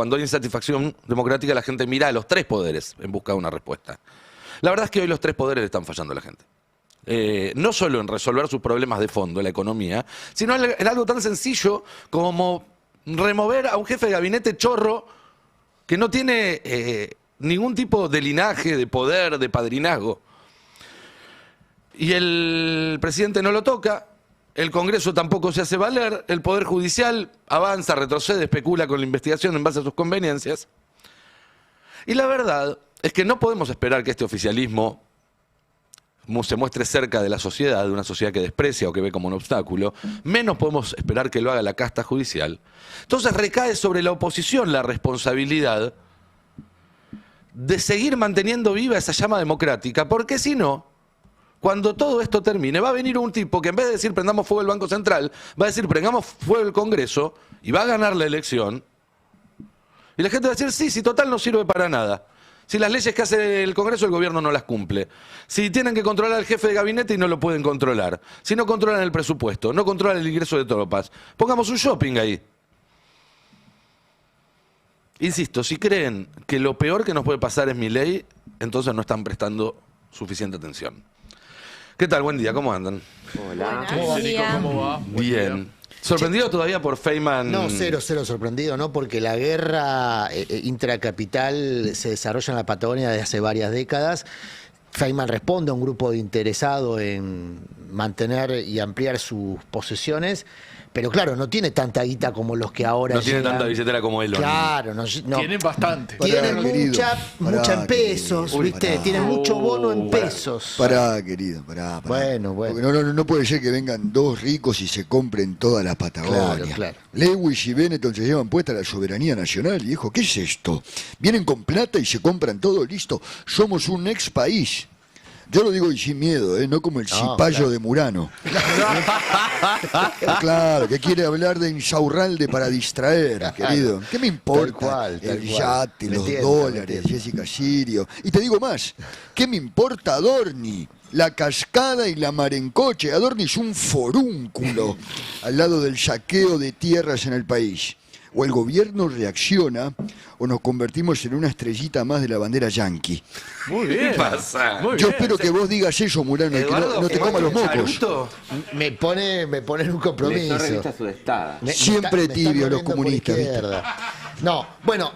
cuando hay insatisfacción democrática, la gente mira a los tres poderes en busca de una respuesta. La verdad es que hoy los tres poderes le están fallando a la gente. No solo en resolver sus problemas de fondo, la economía, sino en algo tan sencillo como remover a un jefe de gabinete chorro que no tiene ningún tipo de linaje, de poder, de padrinazgo. Y el presidente no lo toca, el Congreso tampoco se hace valer, el Poder Judicial avanza, retrocede, especula con la investigación en base a sus conveniencias. Y la verdad es que no podemos esperar que este oficialismo se muestre cerca de la sociedad, de una sociedad que desprecia o que ve como un obstáculo, menos podemos esperar que lo haga la casta judicial. Entonces recae sobre la oposición la responsabilidad de seguir manteniendo viva esa llama democrática, porque si no, cuando todo esto termine, va a venir un tipo que en vez de decir prendamos fuego el Banco Central, va a decir prendamos fuego el Congreso y va a ganar la elección. Y la gente va a decir, sí, total no sirve para nada. Si las leyes que hace el Congreso, el gobierno no las cumple. Si tienen que controlar al jefe de gabinete y no lo pueden controlar. Si no controlan el presupuesto, no controlan el ingreso de tropas. Pongamos un shopping ahí. Insisto, si creen que lo peor que nos puede pasar es Milei, entonces no están prestando suficiente atención. ¿Qué tal? Buen día, ¿cómo andan? Hola. Buen día. ¿Cómo va? Bien. ¿Sorprendido todavía por Feynman? No, cero sorprendido, ¿no? Porque la guerra intracapital se desarrolla en la Patagonia desde hace varias décadas. Feynman responde a un grupo de interesados en mantener y ampliar sus posesiones, pero claro, no tiene tanta guita como los que ahora No tiene llegan. tanta billetera como él. Claro, no. Tienen bastante. Tienen Pará, mucha en querido. pesos, Uy, ¿viste? pará. Tienen mucho bono en pesos. Pará, querido, pará. Bueno. Porque no puede ser que vengan dos ricos y se compren toda la Patagonia. Claro. Lewis y Benetton se llevan puesta la soberanía nacional y dijo, ¿qué es esto? Vienen con plata y se compran todo, listo. Somos un ex país. Yo lo digo y sin miedo, no como el cipayo claro. de Murano. Claro, que quiere hablar de Insaurralde para distraer, querido. ¿Qué me importa? Tal El cual. yate, Me los entiendo, dólares, me entiendo. Jessica Sirio. Y te digo más, ¿qué me importa Adorni? La cascada y la mar en coche. Adorni es un forúnculo al lado del saqueo de tierras en el país. O el gobierno reacciona o nos convertimos en una estrellita más de la bandera yanqui. Muy bien. ¿Qué pasa? Muy Yo bien. espero que vos digas eso, Murano, y que no te comas los mocos. ¿Charuto? Me pone en un compromiso. Lector revista sudestada. Siempre está tibios los corriendo por comunistas, ¿viste? izquierda. No, bueno,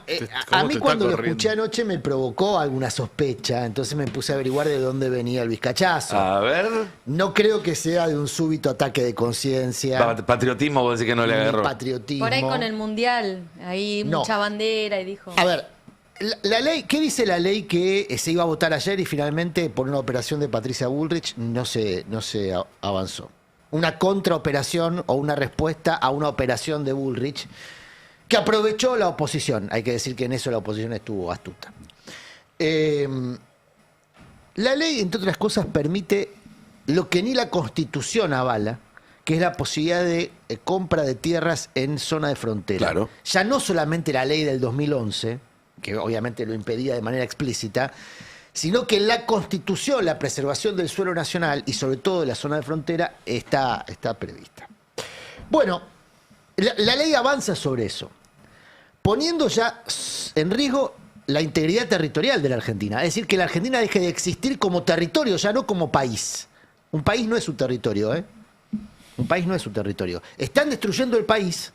¿Cómo a mí te cuando está lo corriendo? escuché anoche me provocó alguna sospecha, entonces me puse a averiguar de dónde venía el vizcachazo. A ver. No creo que sea de un súbito ataque de conciencia, Patriotismo, vos decís que no le ni agarró. patriotismo. Por ahí con el mundial, ahí No. mucha bandera y dijo. A ver, la ley, ¿qué dice la ley que se iba a votar ayer y finalmente por una operación de Patricia Bullrich no se avanzó? Una contraoperación o una respuesta a una operación de Bullrich que aprovechó la oposición. Hay que decir que en eso la oposición estuvo astuta. La ley, entre otras cosas, permite lo que ni la Constitución avala, que es la posibilidad de compra de tierras en zona de frontera. Claro. Ya no solamente la ley del 2011, que obviamente lo impedía de manera explícita, sino que en la Constitución la preservación del suelo nacional y sobre todo de la zona de frontera está prevista. Bueno, la ley avanza sobre eso, poniendo ya en riesgo la integridad territorial de la Argentina. Es decir, que la Argentina deje de existir como territorio, ya no como país. Un país no es su territorio, ¿eh? Un país no es su territorio. Están destruyendo el país,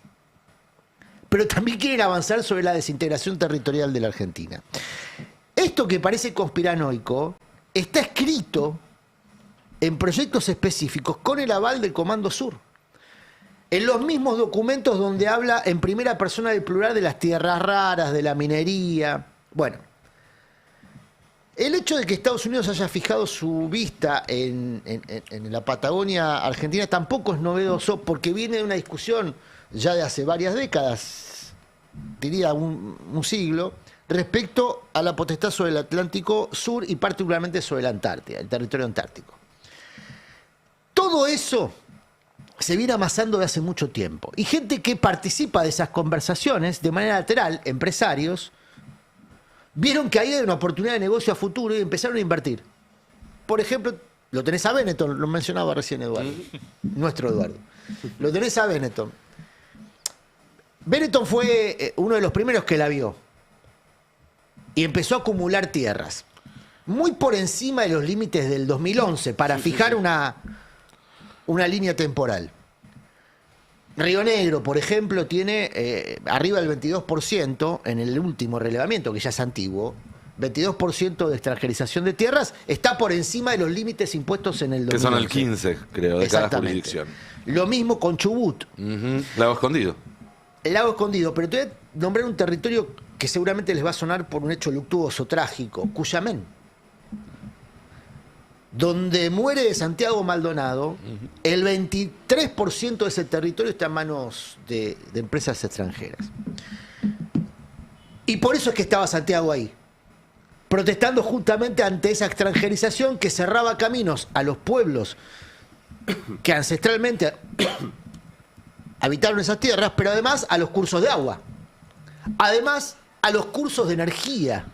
pero también quieren avanzar sobre la desintegración territorial de la Argentina. Esto que parece conspiranoico está escrito en proyectos específicos con el aval del Comando Sur. En los mismos documentos donde habla en primera persona del plural de las tierras raras, de la minería. Bueno, el hecho de que Estados Unidos haya fijado su vista en la Patagonia argentina tampoco es novedoso porque viene de una discusión ya de hace varias décadas, diría un siglo, respecto a la potestad sobre el Atlántico Sur y particularmente sobre la Antártida, el territorio antártico. Todo eso se viene amasando de hace mucho tiempo. Y gente que participa de esas conversaciones de manera lateral, empresarios, vieron que ahí hay una oportunidad de negocio a futuro y empezaron a invertir. Por ejemplo, lo tenés a Benetton, lo mencionaba recién Eduardo, nuestro Eduardo. Lo tenés a Benetton. Benetton fue uno de los primeros que la vio y empezó a acumular tierras, muy por encima de los límites del 2011, para fijar una línea temporal. Río Negro, por ejemplo, tiene arriba del 22% en el último relevamiento, que ya es antiguo. 22% de extranjerización de tierras, está por encima de los límites impuestos en el 2011. Que son el 15, creo, de cada Exactamente. jurisdicción. Lo mismo con Chubut. Lago Escondido. El lago Escondido, pero te voy a nombrar un territorio que seguramente les va a sonar por un hecho luctuoso, trágico, Cuyamén. Donde muere Santiago Maldonado, el 23% de ese territorio está en manos de empresas extranjeras. Y por eso es que estaba Santiago ahí, protestando justamente ante esa extranjerización que cerraba caminos a los pueblos que ancestralmente habitaron esas tierras, pero además a los cursos de agua, además a los cursos de energía.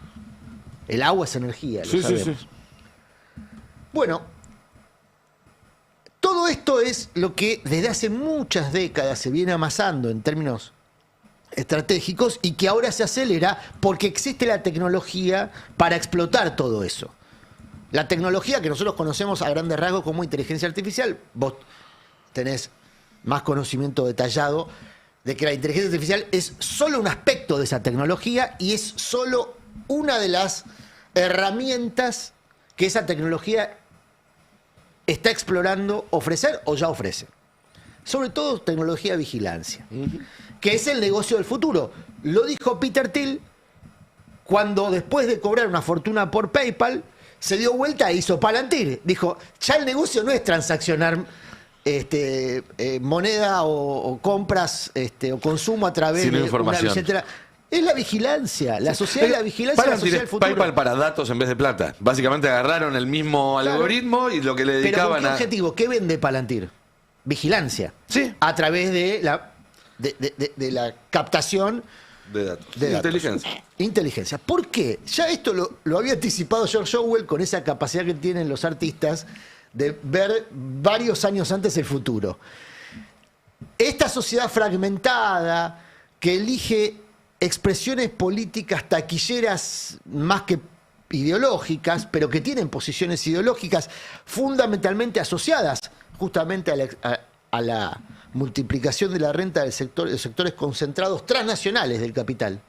El agua es energía, lo sabemos. Bueno, todo esto es lo que desde hace muchas décadas se viene amasando en términos estratégicos y que ahora se acelera porque existe la tecnología para explotar todo eso. La tecnología que nosotros conocemos a grandes rasgos como inteligencia artificial, vos tenés más conocimiento detallado de que la inteligencia artificial es solo un aspecto de esa tecnología y es solo una de las herramientas que esa tecnología está explorando ofrecer o ya ofrece. Sobre todo tecnología de vigilancia, que es el negocio del futuro. Lo dijo Peter Thiel cuando, después de cobrar una fortuna por PayPal, se dio vuelta e hizo Palantir. Dijo, ya el negocio no es transaccionar moneda o compras o consumo a través Sino de información. una billetera. Es la vigilancia, la sociedad de la vigilancia es la Palantir sociedad del es futuro. PayPal para datos en vez de plata. Básicamente agarraron el mismo Claro. algoritmo y lo que le Pero ¿con dedicaban qué a... objetivo? ¿Qué vende Palantir? Vigilancia. Sí. A través de la captación De datos. de datos. Inteligencia. Inteligencia. ¿Por qué? Ya esto lo había anticipado George Orwell con esa capacidad que tienen los artistas de ver varios años antes el futuro. Esta sociedad fragmentada que elige expresiones políticas taquilleras más que ideológicas, pero que tienen posiciones ideológicas fundamentalmente asociadas justamente a la multiplicación de la renta de sectores concentrados transnacionales del capital,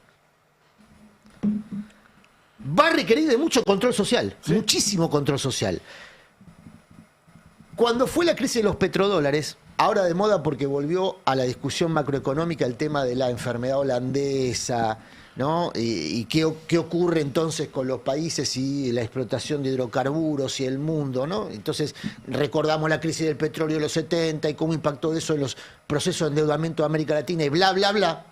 va a requerir de mucho control social, muchísimo control social. Cuando fue la crisis de los petrodólares, ahora de moda porque volvió a la discusión macroeconómica el tema de la enfermedad holandesa, ¿no? Y qué ocurre entonces con los países y la explotación de hidrocarburos y el mundo, ¿no? Entonces recordamos la crisis del petróleo de los 70 y cómo impactó eso en los procesos de endeudamiento de América Latina y bla, bla, bla.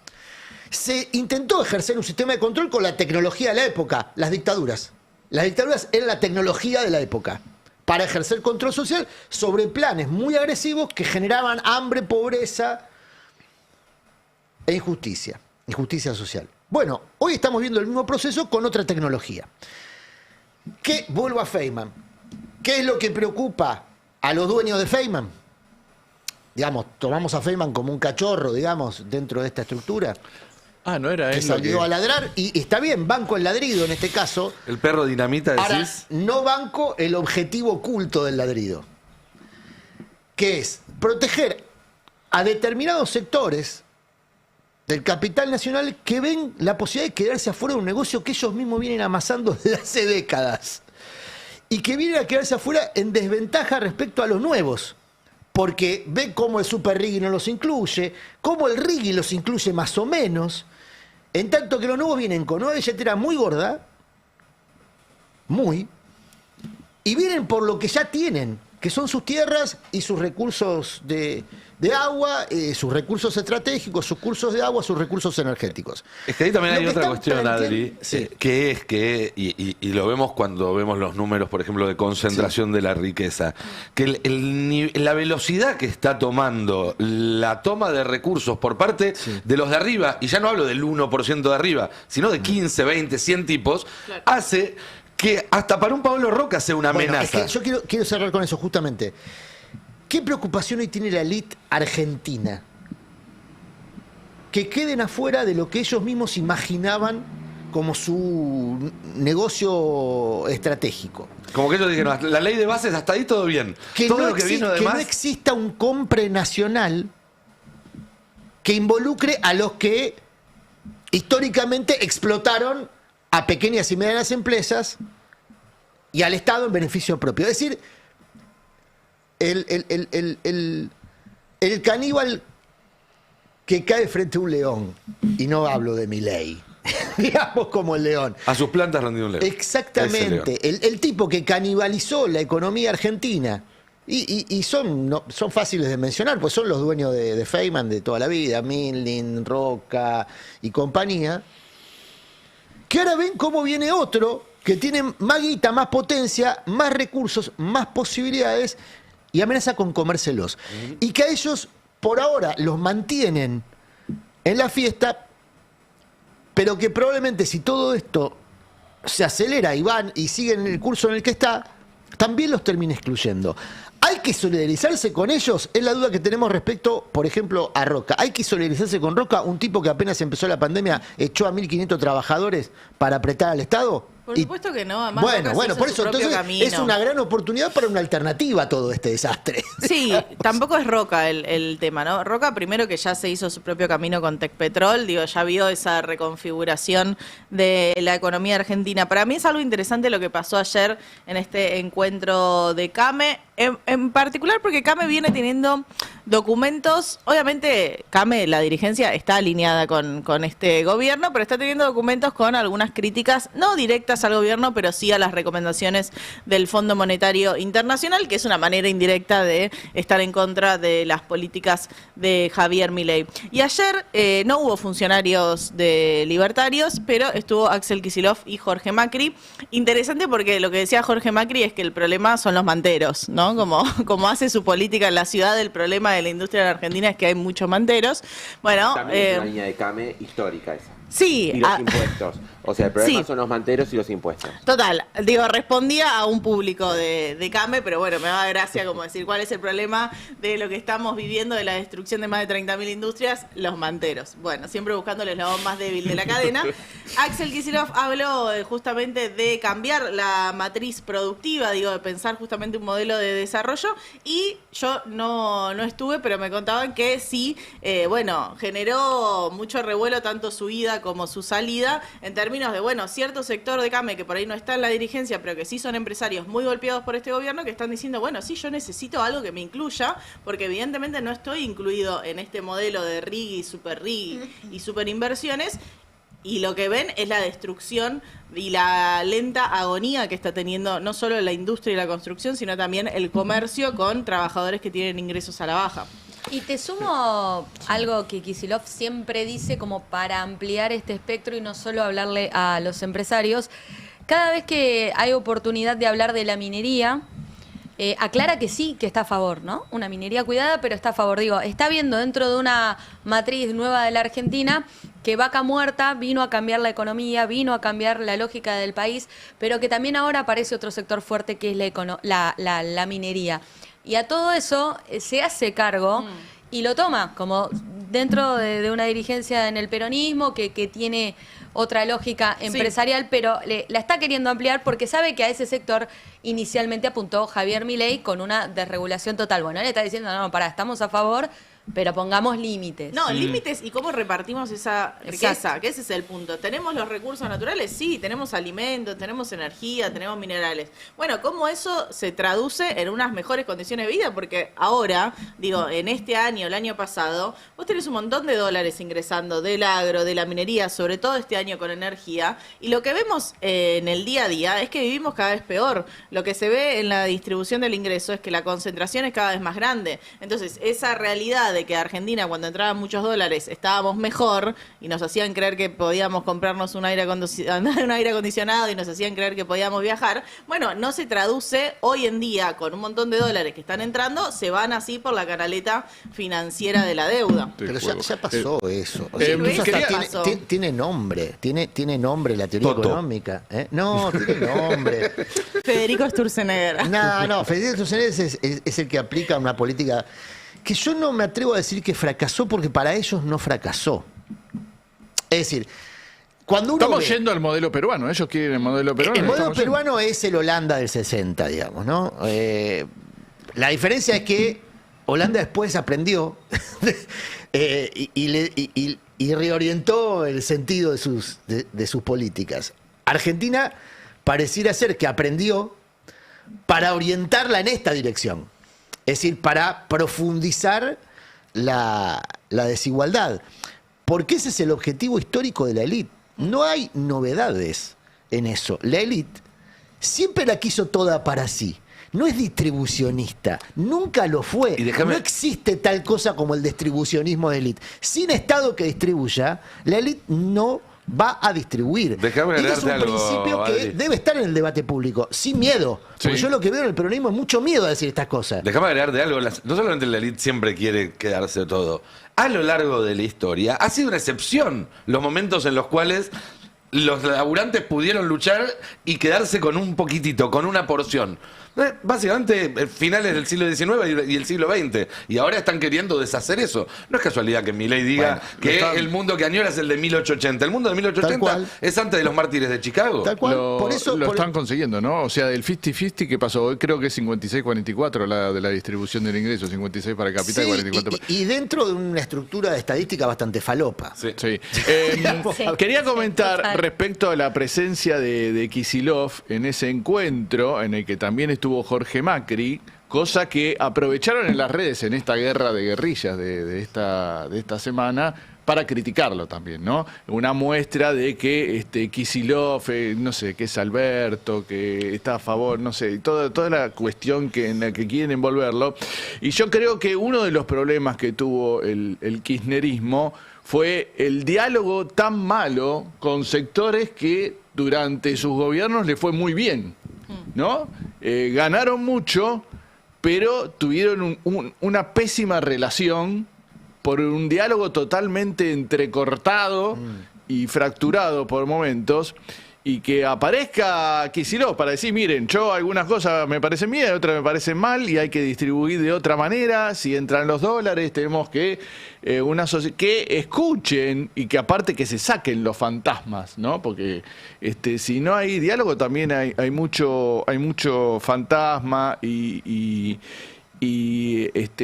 Se intentó ejercer un sistema de control con la tecnología de la época, las dictaduras. Las dictaduras eran la tecnología de la época para ejercer control social sobre planes muy agresivos que generaban hambre, pobreza e injusticia social. Bueno, hoy estamos viendo el mismo proceso con otra tecnología. ¿Qué? Vuelvo a Feynman. ¿Qué es lo que preocupa a los dueños de Feynman? Digamos, tomamos a Feynman como un cachorro, digamos, dentro de esta estructura, Ah, no era que él lo salió a ladrar, y está bien, banco el ladrido en este caso. El perro dinamita, Ahora, decís. no banco el objetivo oculto del ladrido, que es proteger a determinados sectores del capital nacional que ven la posibilidad de quedarse afuera de un negocio que ellos mismos vienen amasando desde hace décadas y que vienen a quedarse afuera en desventaja respecto a los nuevos, porque ven cómo el Super Riggy no los incluye, cómo el Riggy los incluye más o menos, en tanto que los nuevos vienen con una billetera muy gorda, y vienen por lo que ya tienen, que son sus tierras y sus recursos de agua, sus recursos estratégicos, sus cursos de agua, sus recursos energéticos. Es que ahí también Lo hay que otra están cuestión, planteando- Adri, Sí. que es que, y lo vemos cuando vemos los números, por ejemplo, de concentración de la riqueza, que la velocidad que está tomando la toma de recursos por parte de los de arriba, y ya no hablo del 1% de arriba, sino de 15, 20, 100 tipos, hace que hasta para un Pablo Roca sea una Bueno, amenaza. es que yo quiero cerrar con eso justamente. ¿Qué preocupación hoy tiene la élite argentina? que queden afuera de lo que ellos mismos imaginaban como su negocio estratégico. Como que ellos dijeron, la ley de bases, hasta ahí todo bien. Todo No lo que vino de que más... no exista un compre nacional que involucre a los que históricamente explotaron a pequeñas y medianas empresas y al Estado en beneficio propio. Es decir, el caníbal que cae frente a un león, y no hablo de Milei, digamos como el león. A sus plantas rendió un león. Exactamente, el tipo que canibalizó la economía argentina, y son fáciles de mencionar, pues son los dueños de Feynman de toda la vida, Milling, Roca y compañía, que ahora ven cómo viene otro que tiene más guita, más potencia, más recursos, más posibilidades y amenaza con comérselos. Y que a ellos, por ahora, los mantienen en la fiesta, pero que probablemente si todo esto se acelera y van y siguen en el curso en el que está, también los termina excluyendo. ¿Hay que solidarizarse con ellos? Es la duda que tenemos respecto, por ejemplo, a Roca. ¿Hay que solidarizarse con Roca, un tipo que apenas empezó la pandemia echó a 1.500 trabajadores para apretar al Estado? Por supuesto que no, además Roca se hizo por su eso, propio entonces camino. es una gran oportunidad para una alternativa a todo este desastre. Sí, tampoco es Roca el tema, ¿no? Roca primero que ya se hizo su propio camino con Tecpetrol, digo, ya vio esa reconfiguración de la economía argentina. Para mí es algo interesante lo que pasó ayer en este encuentro de CAME, en particular porque CAME viene teniendo documentos, obviamente CAME, la dirigencia, está alineada con este gobierno, pero está teniendo documentos con algunas críticas, no directas al gobierno, pero sí a las recomendaciones del Fondo Monetario Internacional, que es una manera indirecta de estar en contra de las políticas de Javier Milei. Y ayer no hubo funcionarios de libertarios, pero estuvo Axel Kicillof y Jorge Macri. Interesante porque lo que decía Jorge Macri es que el problema son los manteros, ¿no? Como hace su política en la ciudad, el problema de la industria en Argentina es que hay muchos manteros. Bueno, también es una línea de CAME histórica esa. Sí. Y los impuestos. O sea, el problema Sí. son los manteros y los impuestos. Total, digo, respondía a un público de CAME, pero bueno, me da gracia como decir cuál es el problema de lo que estamos viviendo, de la destrucción de más de 30.000 industrias, los manteros. Bueno, siempre buscando el eslabón más débil de la cadena. Axel Kicillof habló justamente de cambiar la matriz productiva, digo, de pensar justamente un modelo de desarrollo, y yo no estuve, pero me contaban que sí, bueno, generó mucho revuelo tanto su ida como su salida, en términos de, bueno, cierto sector de CAME que por ahí no está en la dirigencia, pero que sí son empresarios muy golpeados por este gobierno, que están diciendo, bueno, sí, yo necesito algo que me incluya, porque evidentemente no estoy incluido en este modelo de RIG y super RIG y super inversiones, y lo que ven es la destrucción y la lenta agonía que está teniendo no solo la industria y la construcción, sino también el comercio con trabajadores que tienen ingresos a la baja. Y te sumo algo que Kicillof siempre dice como para ampliar este espectro y no solo hablarle a los empresarios. Cada vez que hay oportunidad de hablar de la minería, aclara que sí, que está a favor, ¿no? Una minería cuidada, pero está a favor. Digo, está viendo dentro de una matriz nueva de la Argentina que Vaca Muerta vino a cambiar la economía, vino a cambiar la lógica del país, pero que también ahora aparece otro sector fuerte que es la minería. Y a todo eso se hace cargo y lo toma como dentro de una dirigencia en el peronismo que tiene otra lógica empresarial, pero la está queriendo ampliar porque sabe que a ese sector inicialmente apuntó Javier Milei con una desregulación total. Bueno, él está diciendo, no, pará, estamos a favor, pero pongamos límites. No, límites y cómo repartimos esa riqueza, Exacto. que ese es el punto. ¿Tenemos los recursos naturales? Sí, tenemos alimentos, tenemos energía, tenemos minerales. Bueno, ¿cómo eso se traduce en unas mejores condiciones de vida? Porque ahora, digo, en este año, el año pasado, vos tenés un montón de dólares ingresando del agro, de la minería, sobre todo este año con energía, y lo que vemos en el día a día es que vivimos cada vez peor. Lo que se ve en la distribución del ingreso es que la concentración es cada vez más grande. Entonces, esa realidad de que Argentina, cuando entraban muchos dólares, estábamos mejor y nos hacían creer que podíamos comprarnos un aire acondicionado y nos hacían creer que podíamos viajar, bueno, no se traduce hoy en día con un montón de dólares que están entrando, se van así por la canaleta financiera de la deuda. Pero ya pasó eso. O sea, incluso quería- hasta tiene nombre, tiene nombre la teoría Toto. económica. No, tiene nombre. Federico Sturzenegger. No, Federico Sturzenegger es el que aplica una política que yo no me atrevo a decir que fracasó porque para ellos no fracasó. Es decir, cuando uno Estamos ve- yendo al modelo peruano. Ellos quieren el modelo peruano. el modelo estamos yendo. peruano es el Holanda del 60, digamos, ¿no? La diferencia es que Holanda después aprendió y reorientó el sentido de sus políticas. Argentina pareciera ser que aprendió para orientarla en esta dirección. Es decir, para profundizar la desigualdad. Porque ese es el objetivo histórico de la élite. No hay novedades en eso. La élite siempre la quiso toda para sí. No es distribucionista, nunca lo fue. Y déjame- No existe tal cosa como el distribucionismo de élite. Sin Estado que distribuya, la élite no va a distribuir. Déjame Y este es un agregarte algo, principio que Adri. debe estar en el debate público, sin miedo. Porque Sí. yo lo que veo en el peronismo es mucho miedo a decir estas cosas. Déjame agregar de algo. No solamente la élite siempre quiere quedarse de todo. A lo largo de la historia ha sido una excepción los momentos en los cuales los laburantes pudieron luchar y quedarse con un poquitito, con una porción. Básicamente, finales del siglo XIX y el siglo XX. Y ahora están queriendo deshacer eso. No es casualidad que Milei diga Bueno, que están- el mundo que añora es el de 1880. El mundo de Tal 1880 cual. es antes de los mártires de Chicago. Tal cual. Por eso, lo por- están consiguiendo, ¿no? O sea, del 50-50 que pasó hoy, creo que es 56-44 la de la distribución del ingreso, 56 para capital y Sí, 44 para... y dentro de una estructura de estadística bastante falopa. Sí. Sí. Sí. Quería comentar Total. respecto a la presencia de Kicillof en ese encuentro, en el que también estuvo Jorge Macri, cosa que aprovecharon en las redes en esta guerra de guerrillas de esta semana para criticarlo también, ¿no? Una muestra de que Kicillof, no sé, que es Alberto, que está a favor, no sé, toda la cuestión en la que quieren envolverlo. Y yo creo que uno de los problemas que tuvo el kirchnerismo fue el diálogo tan malo con sectores que durante sus gobiernos le fue muy bien, ¿no? Ganaron mucho, pero tuvieron una pésima relación por un diálogo totalmente entrecortado y fracturado por momentos, y que aparezca Kicillof para decir, miren, yo algunas cosas me parecen bien, otras me parecen mal, y hay que distribuir de otra manera. Si entran los dólares, tenemos que que escuchen y que aparte que se saquen los fantasmas, ¿no? Porque si no hay diálogo también hay mucho fantasma y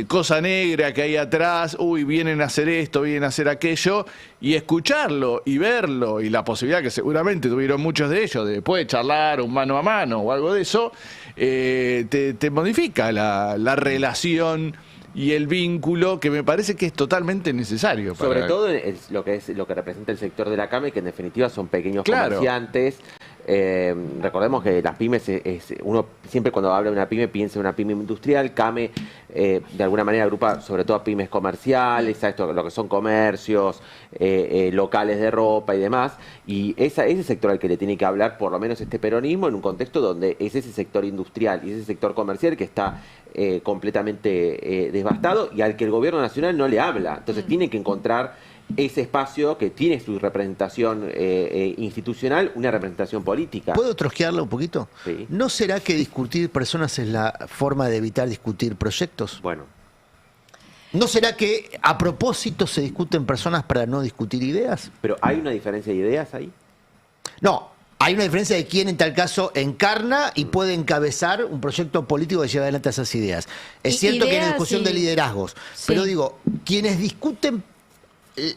cosa negra que hay atrás, vienen a hacer esto, vienen a hacer aquello, y escucharlo y verlo, y la posibilidad que seguramente tuvieron muchos de ellos de después de charlar un mano a mano o algo de eso, te modifica la relación y el vínculo, que me parece que es totalmente necesario. Sobre todo lo que representa el sector de la CAME, que en definitiva son pequeños Claro. comerciantes. Recordemos que las pymes, uno siempre cuando habla de una pyme piensa en una pyme industrial. CAME de alguna manera agrupa sobre todo a pymes comerciales, a esto, lo que son comercios, locales de ropa y demás. Y ese sector al que le tiene que hablar por lo menos este peronismo, en un contexto donde es ese sector industrial y ese sector comercial que está completamente devastado y al que el gobierno nacional no le habla. Entonces tiene que encontrar ese espacio que tiene su representación institucional, una representación política. ¿Puedo trosquearla un poquito? Sí. ¿No será que discutir personas es la forma de evitar discutir proyectos? Bueno, ¿No será que a propósito se discuten personas para no discutir ideas? pero ¿hay una diferencia de ideas ahí? No, hay una diferencia de quién en tal caso encarna y puede encabezar un proyecto político que lleva adelante esas ideas. Es Y cierto que hay una ideas discusión y- de liderazgos, Sí. pero digo, quienes discuten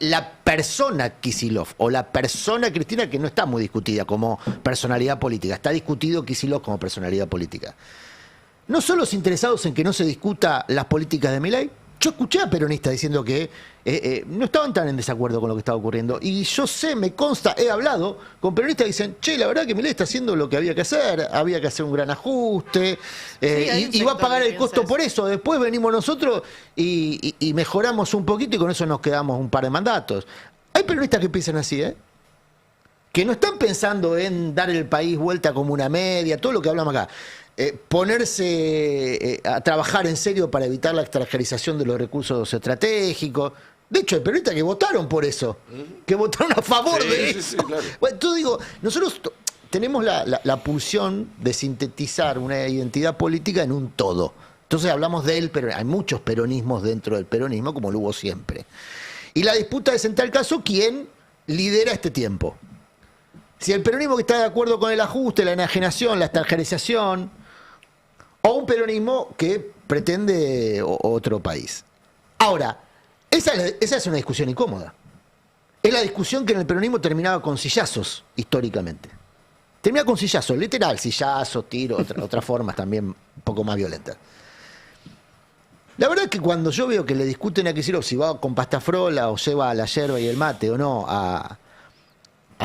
la persona Kicillof o la persona Cristina, que no está muy discutida como personalidad política, está discutido Kicillof como personalidad política. ¿No son los interesados en que no se discuta las políticas de Milei? Yo escuché a peronistas diciendo que no estaban tan en desacuerdo con lo que estaba ocurriendo. Y yo sé, me consta, he hablado con peronistas que dicen, che, la verdad que Milei está haciendo lo que había que hacer un gran ajuste, hay un y va a sector pagar que el costo piensa por eso. Después venimos nosotros y mejoramos un poquito y con eso nos quedamos un par de mandatos. Hay peronistas que piensan así, ¿eh? Que no están pensando en dar el país vuelta como una media, todo lo que hablamos acá. Ponerse a trabajar en serio para evitar la extranjerización de los recursos estratégicos. De hecho, hay peronistas que votaron por eso, que votaron a favor Sí, de sí, eso. sí, claro. Bueno, entonces digo, nosotros tenemos la pulsión de sintetizar una identidad política en un todo. Entonces hablamos de él, pero hay muchos peronismos dentro del peronismo, como lo hubo siempre. Y la disputa es en tal caso quién lidera este tiempo. Si el peronismo que está de acuerdo con el ajuste, la enajenación, la extranjerización, o un peronismo que pretende otro país. Ahora, esa es una discusión incómoda. Es la discusión que en el peronismo terminaba con sillazos, históricamente. Termina con sillazos, literal, sillazos, tiro, otras formas también un poco más violentas. La verdad es que cuando yo veo que le discuten a Kicillof si va con pasta frola o lleva la yerba y el mate o no a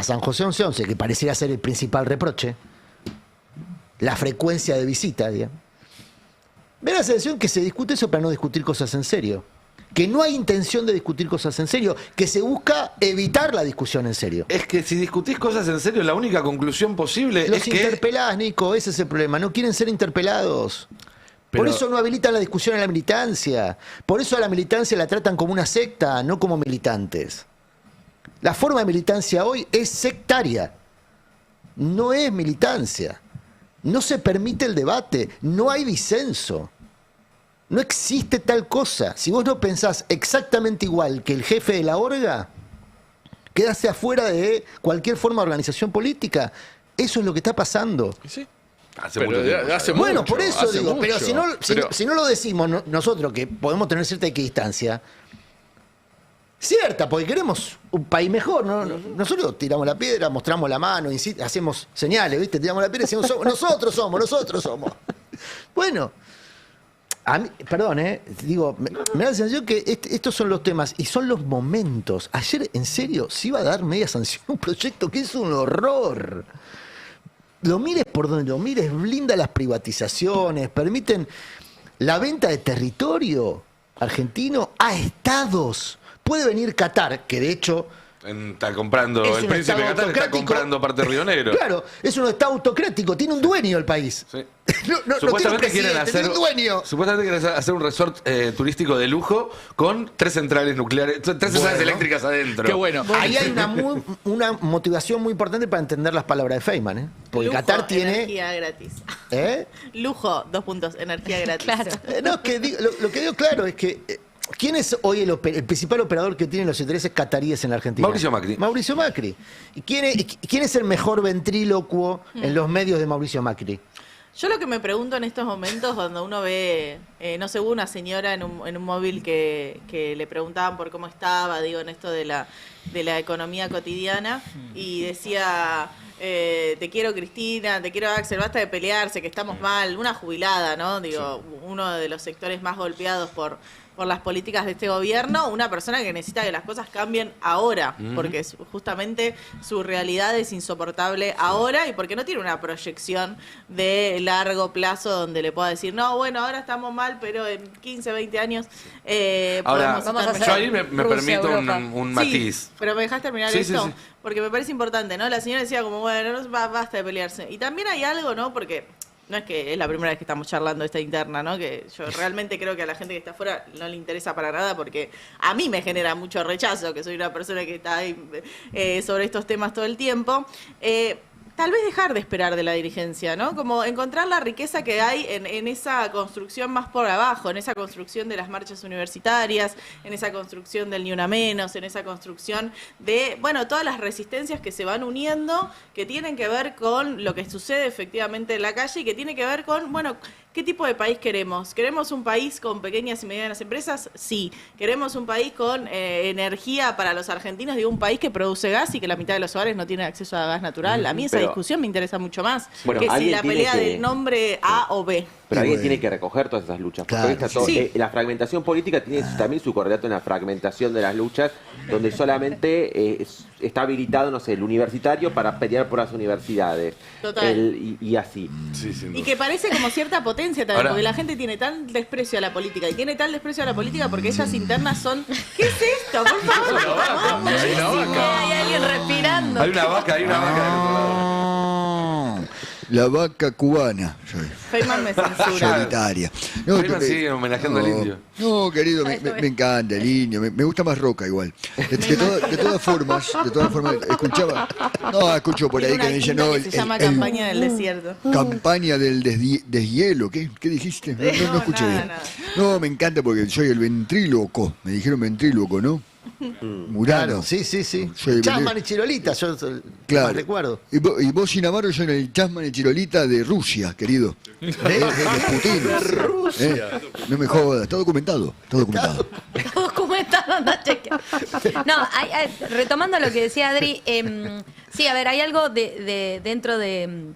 San José 1111, que pareciera ser el principal reproche, la frecuencia de visita, digamos, me da la sensación que se discute eso para no discutir cosas en serio. Que no hay intención de discutir cosas en serio, que se busca evitar la discusión en serio. Es que si discutís cosas en serio, la única conclusión posible Los es que... interpelás, Nico, ese es el problema. No quieren ser interpelados. Pero- Por eso no habilitan la discusión en la militancia. Por eso a la militancia la tratan como una secta, no como militantes. La forma de militancia hoy es sectaria. No es militancia. No se permite el debate. No hay disenso. No existe tal cosa. Si vos no pensás exactamente igual que el jefe de la orga, quedaste afuera de cualquier forma de organización política. Eso es lo que está pasando. Sí. Hace Pero mucho de- tiempo. hace Bueno, mucho, por eso hace digo, pero mucho. si no lo decimos nosotros, que podemos tener cierta equidistancia, cierta, porque queremos un país mejor, ¿no? Nosotros tiramos la piedra, mostramos la mano, hacemos señales, ¿viste? Tiramos la piedra y decimos, nosotros somos. Bueno, a mí, perdón, digo, me da la sensación que estos son los temas y son los momentos. Ayer, en serio, se iba a dar media sanción a un proyecto que es un horror. Lo mires por donde lo mires, blinda las privatizaciones, permiten la venta de territorio argentino a estados. Puede venir Qatar, que de hecho Está comprando, es el un príncipe estado Qatar está autocrático. comprando parte de Río Negro. Claro, es un estado autocrático, tiene un dueño el país. Sí. No tiene un Supuestamente quieren presidente, hacer tiene un dueño. Supuestamente quieren hacer un resort turístico de lujo con 3 centrales nucleares, 3 centrales eléctricas adentro. Qué bueno. Ahí hay una motivación muy importante para entender las palabras de Feynman, ¿eh? Porque Lujo, Qatar tiene... energía gratis. ¿Eh? Lujo, 2 puntos, energía gratis. Claro. No, es que lo que digo claro es que ¿quién es hoy el principal operador que tiene los intereses cataríes en la Argentina? Mauricio Macri. Mauricio Macri. ¿Y quién es el mejor ventrílocuo en los medios de Mauricio Macri? Yo lo que me pregunto en estos momentos, cuando uno ve, no sé, hubo una señora en un móvil que le preguntaban por cómo estaba, digo, en esto de la economía cotidiana, y decía, te quiero Cristina, te quiero Axel, basta de pelearse, que estamos mal, una jubilada, ¿no? Digo, uno de los sectores más golpeados por las políticas de este gobierno, una persona que necesita que las cosas cambien ahora, porque justamente su realidad es insoportable ahora y porque no tiene una proyección de largo plazo donde le pueda decir, no, bueno, ahora estamos mal, pero en 15, 20 años Ahora, podemos Vamos a estar hacer yo mejor. ahí me Rusia, permito Europa. un Sí, matiz. pero me dejas terminar Sí, sí, esto, sí. porque me parece importante, ¿no? La señora decía como, bueno, basta de pelearse. Y también hay algo, ¿no? Porque no es que es la primera vez que estamos charlando esta interna, ¿no? Que yo realmente creo que a la gente que está afuera no le interesa para nada, porque a mí me genera mucho rechazo, que soy una persona que está ahí sobre estos temas todo el tiempo. Tal vez dejar de esperar de la dirigencia, ¿no? Como encontrar la riqueza que hay en esa construcción más por abajo, en esa construcción de las marchas universitarias, en esa construcción del Ni Una Menos, en esa construcción de, bueno, todas las resistencias que se van uniendo, que tienen que ver con lo que sucede efectivamente en la calle y que tiene que ver con, bueno, ¿qué tipo de país queremos? ¿Queremos un país con pequeñas y medianas empresas? Sí. ¿Queremos un país con energía para los argentinos? Digo, un país que produce gas y que la mitad de los hogares no tiene acceso a gas natural. A mí esa Pero- discusión me interesa mucho más Bueno, que si alguien la tiene pelea que- del nombre A o B. Pero Y alguien bueno. tiene que recoger todas esas luchas. Porque Claro, hoy está todo- sí. la fragmentación política tiene también su correlato en la fragmentación de las luchas, donde solamente está habilitado, no sé, el universitario para pelear por las universidades. Total. Y así. Sí, sin Y duda. que parece como cierta potencia también, Ahora- porque la gente tiene tal desprecio a la política y tiene tal desprecio a la política porque esas internas son... ¿Qué es esto? Por favor. Hay una vaca. Hay alguien respirando. Hay una vaca del otro lado. La vaca cubana. Feynman me censura. Solitaria. Feynman sigue homenajeando al indio. No, querido, me encanta el indio. Me gusta más Roca igual. De todas formas, escuchaba. No, escucho por Tiene ahí que una me dicen, quinta no, que se llama Campaña del Desierto. campaña del deshielo. ¿Qué dijiste? No No, escuché nada, bien. nada. No, me encanta porque soy el ventríloco. Me dijeron ventríloco, ¿no? Murano. Sí. Sí, Chasman y Chirolita, yo Claro. recuerdo. Y vos, sin Amaro, son el Chasman y Chirolita de Rusia, querido. De Putin. No me jodas, está documentado. Todo documentado, anda a chequear. No, retomando lo que decía Adri, sí, a ver, hay algo dentro del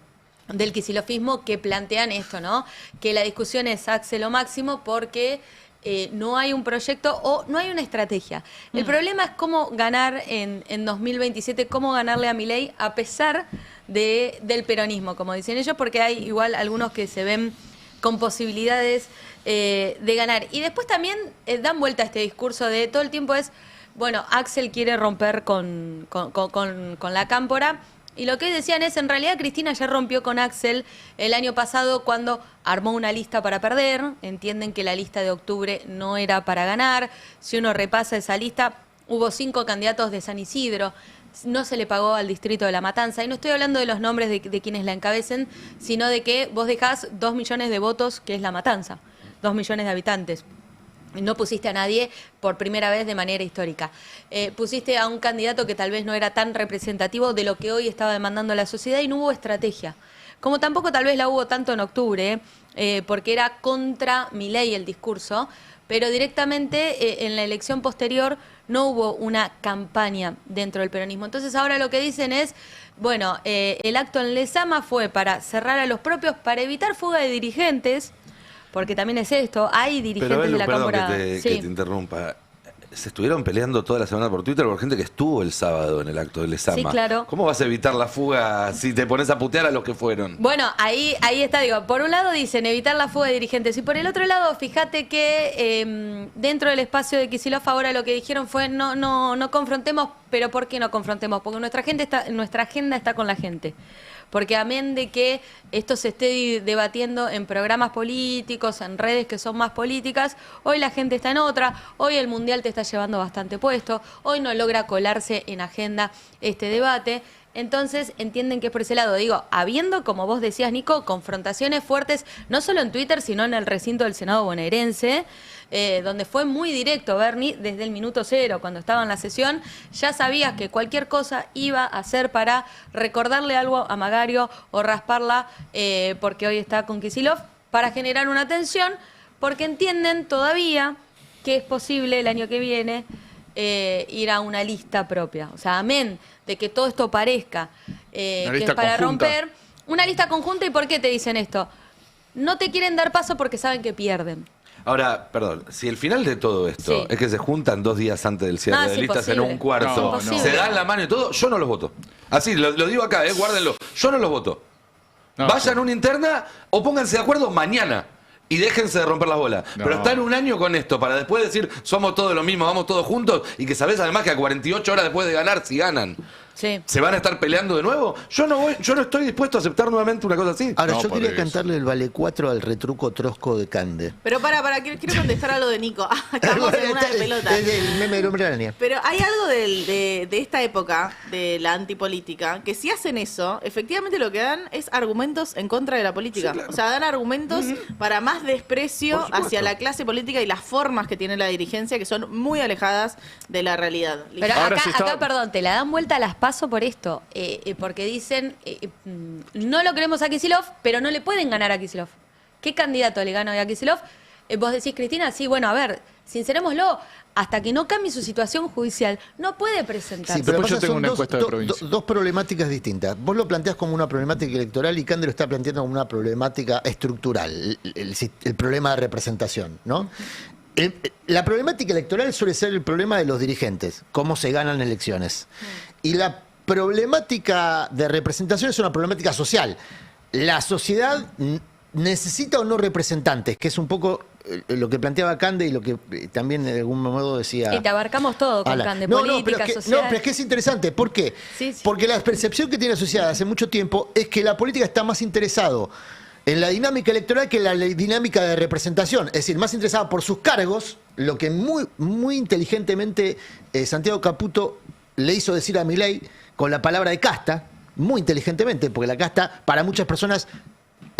quisilofismo que plantean esto, ¿no? Que la discusión es Axel o Máximo porque no hay un proyecto o no hay una estrategia. El problema es cómo ganar en 2027, cómo ganarle a Milei a pesar del peronismo, como dicen ellos, porque hay igual algunos que se ven con posibilidades de ganar. Y después también dan vuelta a este discurso de todo el tiempo es, bueno, Axel quiere romper con la cámpora. Y lo que decían es, en realidad Cristina ya rompió con Axel el año pasado cuando armó una lista para perder. Entienden que la lista de octubre no era para ganar. Si uno repasa esa lista, hubo 5 candidatos de San Isidro. No se le pagó al distrito de La Matanza. Y no estoy hablando de los nombres de quienes la encabecen, sino de que vos dejás 2 millones de votos, que es La Matanza. 2 millones de habitantes. No pusiste a nadie por primera vez de manera histórica. Pusiste a un candidato que tal vez no era tan representativo de lo que hoy estaba demandando la sociedad y no hubo estrategia. Como tampoco tal vez la hubo tanto en octubre, porque era contra Milei el discurso, pero directamente en la elección posterior no hubo una campaña dentro del peronismo. Entonces ahora lo que dicen es, bueno, el acto en Lezama fue para cerrar a los propios, para evitar fuga de dirigentes, porque también es esto, hay dirigentes Pero, de la Cámara. que te interrumpa. Se estuvieron peleando toda la semana por Twitter por gente que estuvo el sábado en el acto de Lezama. Sí, claro. ¿Cómo vas a evitar la fuga si te pones a putear a los que fueron? Bueno, ahí está, digo, por un lado dicen evitar la fuga de dirigentes y por el otro lado, fíjate que dentro del espacio de Kicillof ahora lo que dijeron fue no confrontemos, pero ¿por qué no confrontemos? Porque nuestra agenda está con la gente. Porque amén de que esto se esté debatiendo en programas políticos, en redes que son más políticas, hoy la gente está en otra, hoy el Mundial te está llevando bastante puesto, hoy no logra colarse en agenda este debate. Entonces entienden que es por ese lado. Digo, habiendo, como vos decías, Nico, confrontaciones fuertes, no solo en Twitter, sino en el recinto del Senado bonaerense, donde fue muy directo Bernie desde el minuto 0, cuando estaba en la sesión, ya sabías que cualquier cosa iba a ser para recordarle algo a Magario o rasparla, porque hoy está con Kicillof, para generar una tensión, porque entienden todavía que es posible el año que viene ir a una lista propia. O sea, amén de que todo esto parezca que es para romper una lista conjunta. ¿Y por qué te dicen esto? No te quieren dar paso porque saben que pierden. Ahora, perdón, si el final de todo esto Sí. es que se juntan 2 días antes del cierre es de listas en imposible. un cuarto, No, se dan la mano y todo, yo no los voto. Así, lo digo acá, guárdenlo. Yo no los voto. No, Vayan a una interna o pónganse de acuerdo mañana. Y déjense de romper las bolas. No. Pero están un año con esto para después decir somos todos lo mismo, vamos todos juntos y que sabés además que a 48 horas después de ganar, si ganan, Sí. ¿se van a estar peleando de nuevo? Yo no estoy dispuesto a aceptar nuevamente una cosa así. Ahora, No, yo por quería eso. cantarle el Vale 4 al retruco Trosco de Cande. Pero quiero contestar a lo de Nico. Estamos en una de pelota. Es el meme del hombre araña. Pero hay algo de esta época, de la antipolítica, que si hacen eso, efectivamente lo que dan es argumentos en contra de la política. Sí, claro. O sea, dan argumentos para más desprecio Por supuesto. hacia la clase política y las formas que tiene la dirigencia, que son muy alejadas de la realidad. Pero Ahora acá, se está- acá, perdón, te la dan vuelta a las paso por esto. Porque dicen, no lo queremos a Kicillof, pero no le pueden ganar a Kicillof. ¿Qué candidato le gana hoy a Kicillof? Vos decís, Cristina, sí, bueno, a ver, sincerémoslo, hasta que no cambie su situación judicial, no puede presentarse. Sí, pero Después yo pasa, tengo son una encuesta de provincia. dos problemáticas distintas. Vos lo planteás como una problemática electoral y Cande lo está planteando como una problemática estructural, el problema de representación, ¿no? La problemática electoral suele ser el problema de los dirigentes, cómo se ganan elecciones. Y la problemática de representación es una problemática social. La sociedad necesita o no representantes, que es un poco lo que planteaba Cande y lo que también de algún modo decía. Y te abarcamos todo con Ala. Cande, No, política, pero social. pero es que es interesante. ¿Por qué? Sí, sí. Porque la percepción que tiene la sociedad hace mucho tiempo es que la política está más interesado en la dinámica electoral que en la dinámica de representación. Es decir, más interesada por sus cargos, lo que muy inteligentemente Santiago Caputo le hizo decir a Milei con la palabra de casta, muy inteligentemente, porque la casta para muchas personas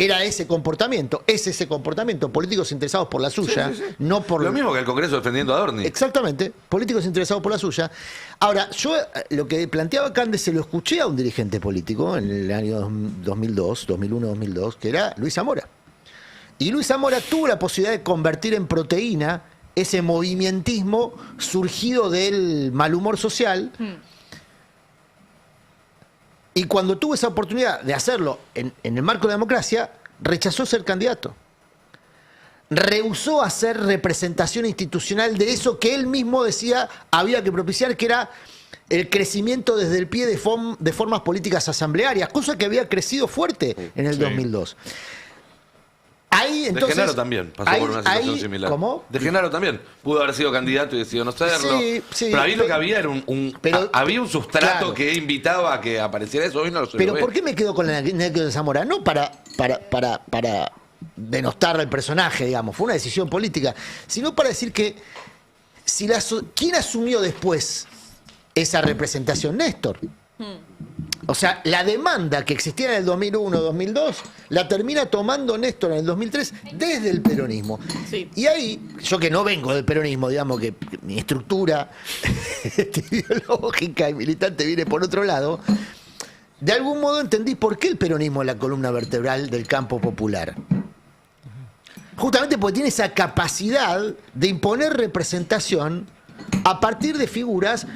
era ese comportamiento, es ese comportamiento, políticos interesados por la suya, no por Lo mismo que el Congreso defendiendo a Adorni. Exactamente, políticos interesados por la suya. Ahora, yo lo que planteaba Cande se lo escuché a un dirigente político en el año 2002, 2001-2002, que era Luis Zamora. Y Luis Zamora tuvo la posibilidad de convertir en proteína ese movimientismo surgido del mal humor social. Y cuando tuvo esa oportunidad de hacerlo en el marco de la democracia, rechazó ser candidato. Rehusó hacer representación institucional de eso que él mismo decía había que propiciar, que era el crecimiento desde el pie de formas políticas asamblearias, cosa que había crecido fuerte en el 2002. Ahí, entonces, De Genaro también pasó por una situación similar. ¿Cómo? De Genaro también pudo haber sido candidato y decidió no serlo. Sí, pero ahí lo que había era había un sustrato claro, que invitaba a que apareciera eso. Hoy no lo se Pero lo ve. ¿por qué me quedo con la anécdota de Zamora? No para denostar al personaje, digamos, fue una decisión política, sino para decir que ¿quién asumió después esa representación? Néstor. O sea, la demanda que existía en el 2001-2002 la termina tomando Néstor en el 2003 desde el peronismo. Sí. Y ahí, yo que no vengo del peronismo, digamos que mi estructura ideológica y militante viene por otro lado, de algún modo entendí por qué el peronismo es la columna vertebral del campo popular. Justamente porque tiene esa capacidad de imponer representación a partir de figuras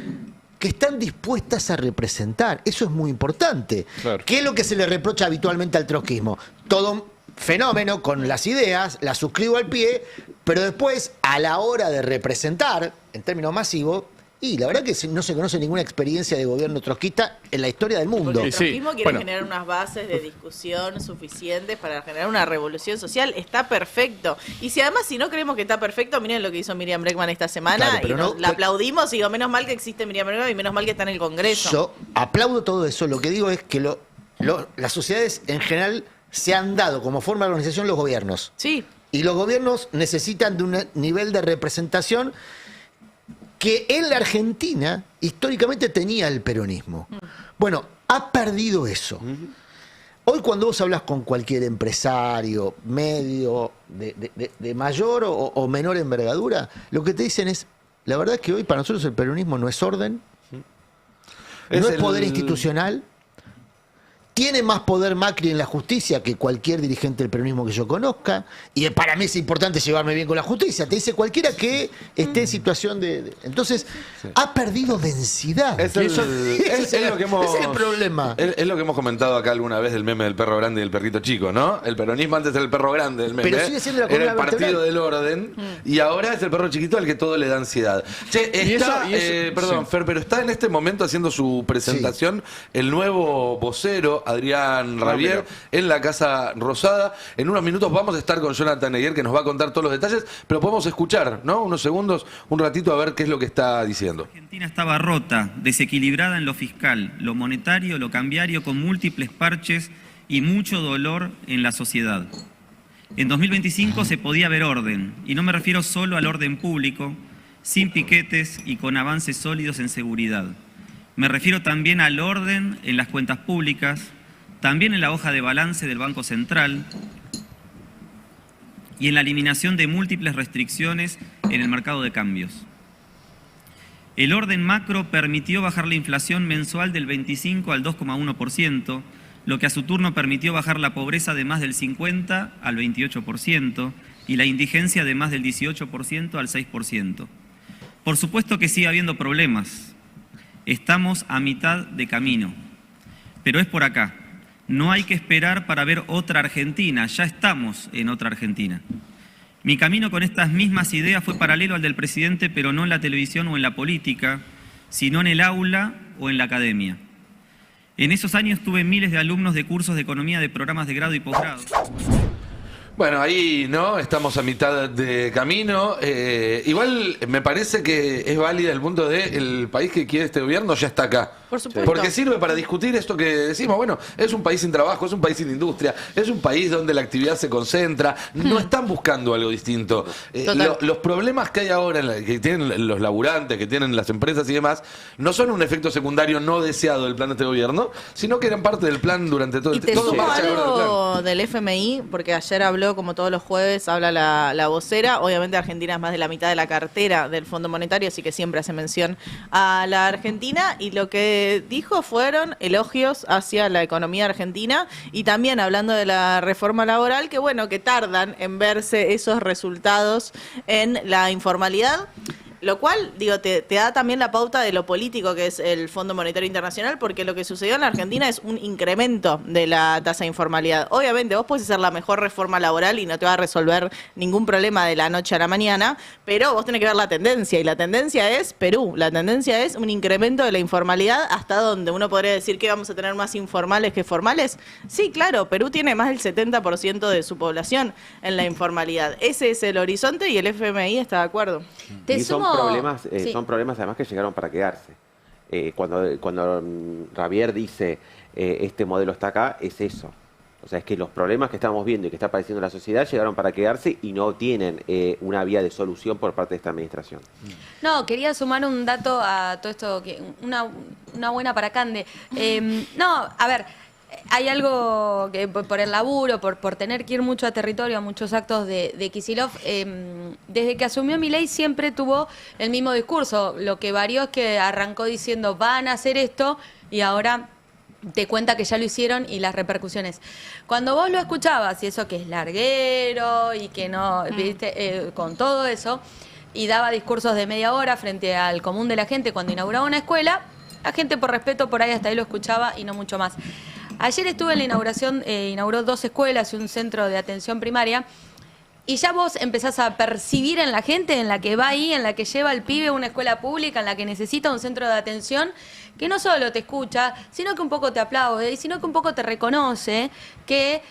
que están dispuestas a representar. Eso es muy importante. Claro. ¿Qué es lo que se le reprocha habitualmente al trotskismo? Todo fenómeno con las ideas, las suscribo al pie, pero después, a la hora de representar, en términos masivos, y la verdad que no se conoce ninguna experiencia de gobierno trotskista en la historia del mundo. Porque el Sí, trotskismo quiere bueno. generar unas bases de discusión suficientes para generar una revolución social. Está perfecto. Y si además, si no creemos que está perfecto, miren lo que hizo Miriam Bregman esta semana. Claro, pero y no- la aplaudimos y digo, menos mal que existe Miriam Bregman y menos mal que está en el Congreso. Yo aplaudo todo eso. Lo que digo es que las sociedades en general se han dado como forma de organización los gobiernos. Sí. Y los gobiernos necesitan de un nivel de representación que en la Argentina históricamente tenía el peronismo. Bueno, ha perdido eso. Hoy cuando vos hablas con cualquier empresario, medio, de mayor o menor envergadura, lo que te dicen es, la verdad es que hoy para nosotros el peronismo no es orden, no es poder institucional. Tiene más poder Macri en la justicia que cualquier dirigente del peronismo que yo conozca. Y para mí es importante llevarme bien con la justicia. Te dice cualquiera que esté en situación de... Entonces, ha perdido densidad. Es Y el- eso- es lo que hemos- ese es el problema. Es lo que hemos comentado acá alguna vez del meme del perro grande y del perrito chico, ¿no? El peronismo antes era el perro grande, el meme. Pero sigue siendo la era el columna partido vertebral. del orden. Y ahora es el perro chiquito al que todo le da ansiedad. Che, Y está, eso- perdón, sí. Fer, pero está en este momento haciendo su presentación el nuevo vocero, Adrián Rabier, en la Casa Rosada. En unos minutos vamos a estar con Jonathan Eguer, que nos va a contar todos los detalles, pero podemos escuchar, ¿no? Unos segundos, un ratito, a ver qué es lo que está diciendo. Argentina estaba rota, desequilibrada en lo fiscal, lo monetario, lo cambiario, con múltiples parches y mucho dolor en la sociedad. En 2025 se podía ver orden, y no me refiero solo al orden público, sin piquetes y con avances sólidos en seguridad. Me refiero también al orden en las cuentas públicas, también en la hoja de balance del Banco Central y en la eliminación de múltiples restricciones en el mercado de cambios. El orden macro permitió bajar la inflación mensual del 25 al 2,1%, lo que a su turno permitió bajar la pobreza de más del 50 al 28% y la indigencia de más del 18% al 6%. Por supuesto que sigue habiendo problemas. Estamos a mitad de camino, pero es por acá. No hay que esperar para ver otra Argentina, ya estamos en otra Argentina. Mi camino con estas mismas ideas fue paralelo al del presidente, pero no en la televisión o en la política, sino en el aula o en la academia. En esos años tuve miles de alumnos de cursos de economía de programas de grado y posgrado. Bueno, ahí, ¿no? Estamos a mitad de camino. Igual me parece que es válida el punto de el país que quiere este gobierno ya está acá. Por supuesto. Porque sirve para discutir esto que decimos, bueno, es un país sin trabajo, es un país sin industria, es un país donde la actividad se concentra, no están buscando algo distinto. Los problemas que hay ahora, que tienen los laburantes, que tienen las empresas y demás, no son un efecto secundario no deseado del plan de este gobierno, sino que eran parte del plan durante todo el tiempo. tiempo. ¿Y te sumo algo del FMI? Porque ayer habló, como todos los jueves, habla la vocera. Obviamente Argentina es más de la mitad de la cartera del Fondo Monetario, así que siempre hace mención a la Argentina, y lo que dijo fueron elogios hacia la economía argentina, y también hablando de la reforma laboral, que bueno, que tardan en verse esos resultados en la informalidad. Lo cual, digo, te da también la pauta de lo político que es el Fondo Monetario Internacional, porque lo que sucedió en la Argentina es un incremento de la tasa de informalidad. Obviamente, vos podés hacer la mejor reforma laboral y no te va a resolver ningún problema de la noche a la mañana, pero vos tenés que ver la tendencia, y la tendencia es Perú. La tendencia es un incremento de la informalidad, hasta donde uno podría decir que vamos a tener más informales que formales. Sí, claro, Perú tiene más del 70% de su población en la informalidad. Ese es el horizonte y el FMI está de acuerdo. Y son problemas además que llegaron para quedarse. Cuando Javier dice este modelo está acá, es eso. O sea, es que los problemas que estamos viendo y que está padeciendo la sociedad llegaron para quedarse y no tienen una vía de solución por parte de esta administración. No, quería sumar un dato a todo esto, que una buena para Cande. No, a ver, hay algo que por el laburo, por tener que ir mucho a territorio, a muchos actos de Kicillof, desde que asumió Milei siempre tuvo el mismo discurso. Lo que varió es que arrancó diciendo van a hacer esto y ahora te cuenta que ya lo hicieron y las repercusiones. Cuando vos lo escuchabas, y eso que es larguero y que no, viste, con todo eso, y daba discursos de media hora frente al común de la gente cuando inauguraba una escuela, la gente por respeto por ahí hasta ahí lo escuchaba y no mucho más. Ayer estuve en la inauguración, inauguró 2 escuelas y un centro de atención primaria, y ya vos empezás a percibir en la gente, en la que va ahí, en la que lleva al pibe a una escuela pública, en la que necesita un centro de atención, que no solo te escucha, sino que un poco te aplaude, y sino que un poco te reconoce que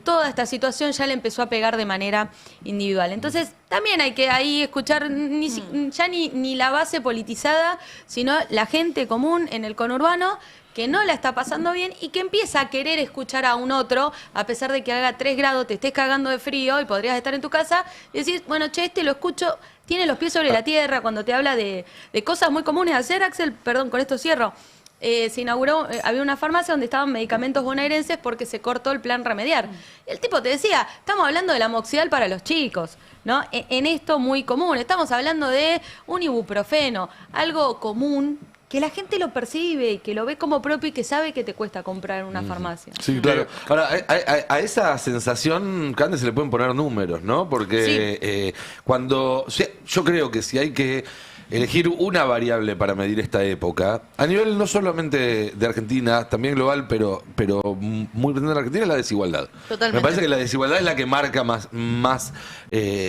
toda esta situación ya le empezó a pegar de manera individual. Entonces, también hay que ahí escuchar ya ni la base politizada, sino la gente común en el conurbano, que no la está pasando bien y que empieza a querer escuchar a un otro, a pesar de que haga 3 grados, te estés cagando de frío y podrías estar en tu casa, y decir, bueno, che, lo escucho, tiene los pies sobre la tierra, cuando te habla de cosas muy comunes de hacer. Axel, perdón, con esto cierro. Se inauguró, había una farmacia donde estaban medicamentos bonaerenses porque se cortó el plan Remediar. Y el tipo te decía, estamos hablando del amoxidal para los chicos, ¿no? En esto muy común, estamos hablando de un ibuprofeno, algo común, que la gente lo percibe y que lo ve como propio y que sabe que te cuesta comprar en una farmacia. Sí, claro. Ahora, a esa sensación, Cande, se le pueden poner números, ¿no? Porque yo creo que si hay que elegir una variable para medir esta época, a nivel no solamente de Argentina, también global, pero muy presente en Argentina, es la desigualdad. Totalmente. Me parece que la desigualdad es la que marca más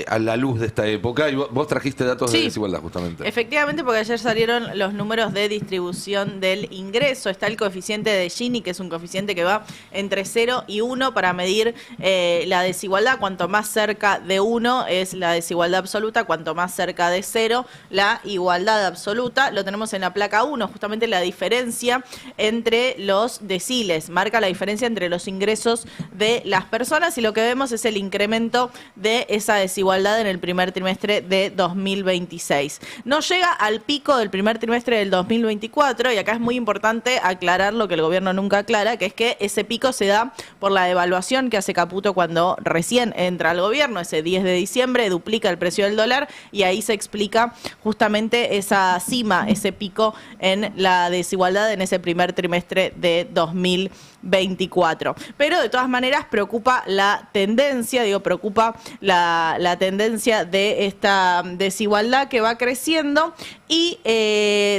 a la luz de esta época, y vos trajiste datos de desigualdad, justamente. Efectivamente, porque ayer salieron los números de distribución del ingreso. Está el coeficiente de Gini, que es un coeficiente que va entre 0 y 1 para medir la desigualdad. Cuanto más cerca de 1 es la desigualdad absoluta, cuanto más cerca de 0 la igualdad absoluta. Lo tenemos en la placa 1, justamente la diferencia entre los deciles, marca la diferencia entre los ingresos de las personas, y lo que vemos es el incremento de esa desigualdad en el primer trimestre de 2026. No llega al pico del primer trimestre del 2024, y acá es muy importante aclarar lo que el gobierno nunca aclara, que es que ese pico se da por la devaluación que hace Caputo cuando recién entra al gobierno, ese 10 de diciembre, duplica el precio del dólar, y ahí se explica justamente esa cima, ese pico en la desigualdad en ese primer trimestre de 2024. Pero de todas maneras preocupa la tendencia, preocupa la tendencia de esta desigualdad que va creciendo, y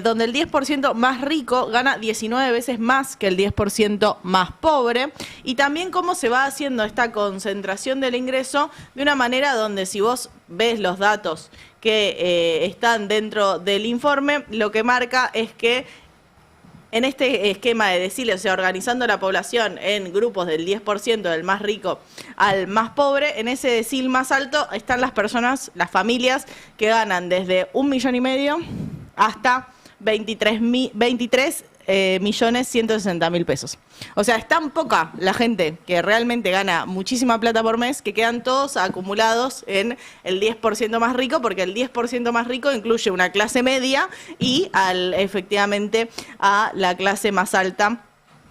donde el 10% más rico gana 19 veces más que el 10% más pobre, y también cómo se va haciendo esta concentración del ingreso de una manera donde, si vos ves los datos que están dentro del informe, lo que marca es que en este esquema de deciles, o sea, organizando la población en grupos del 10%, del más rico al más pobre, en ese decil más alto están las personas, las familias que ganan desde 1,5 millones hasta 23 3.160.000 pesos. O sea, es tan poca la gente que realmente gana muchísima plata por mes que quedan todos acumulados en el 10% más rico, porque el 10% más rico incluye una clase media y efectivamente a la clase más alta.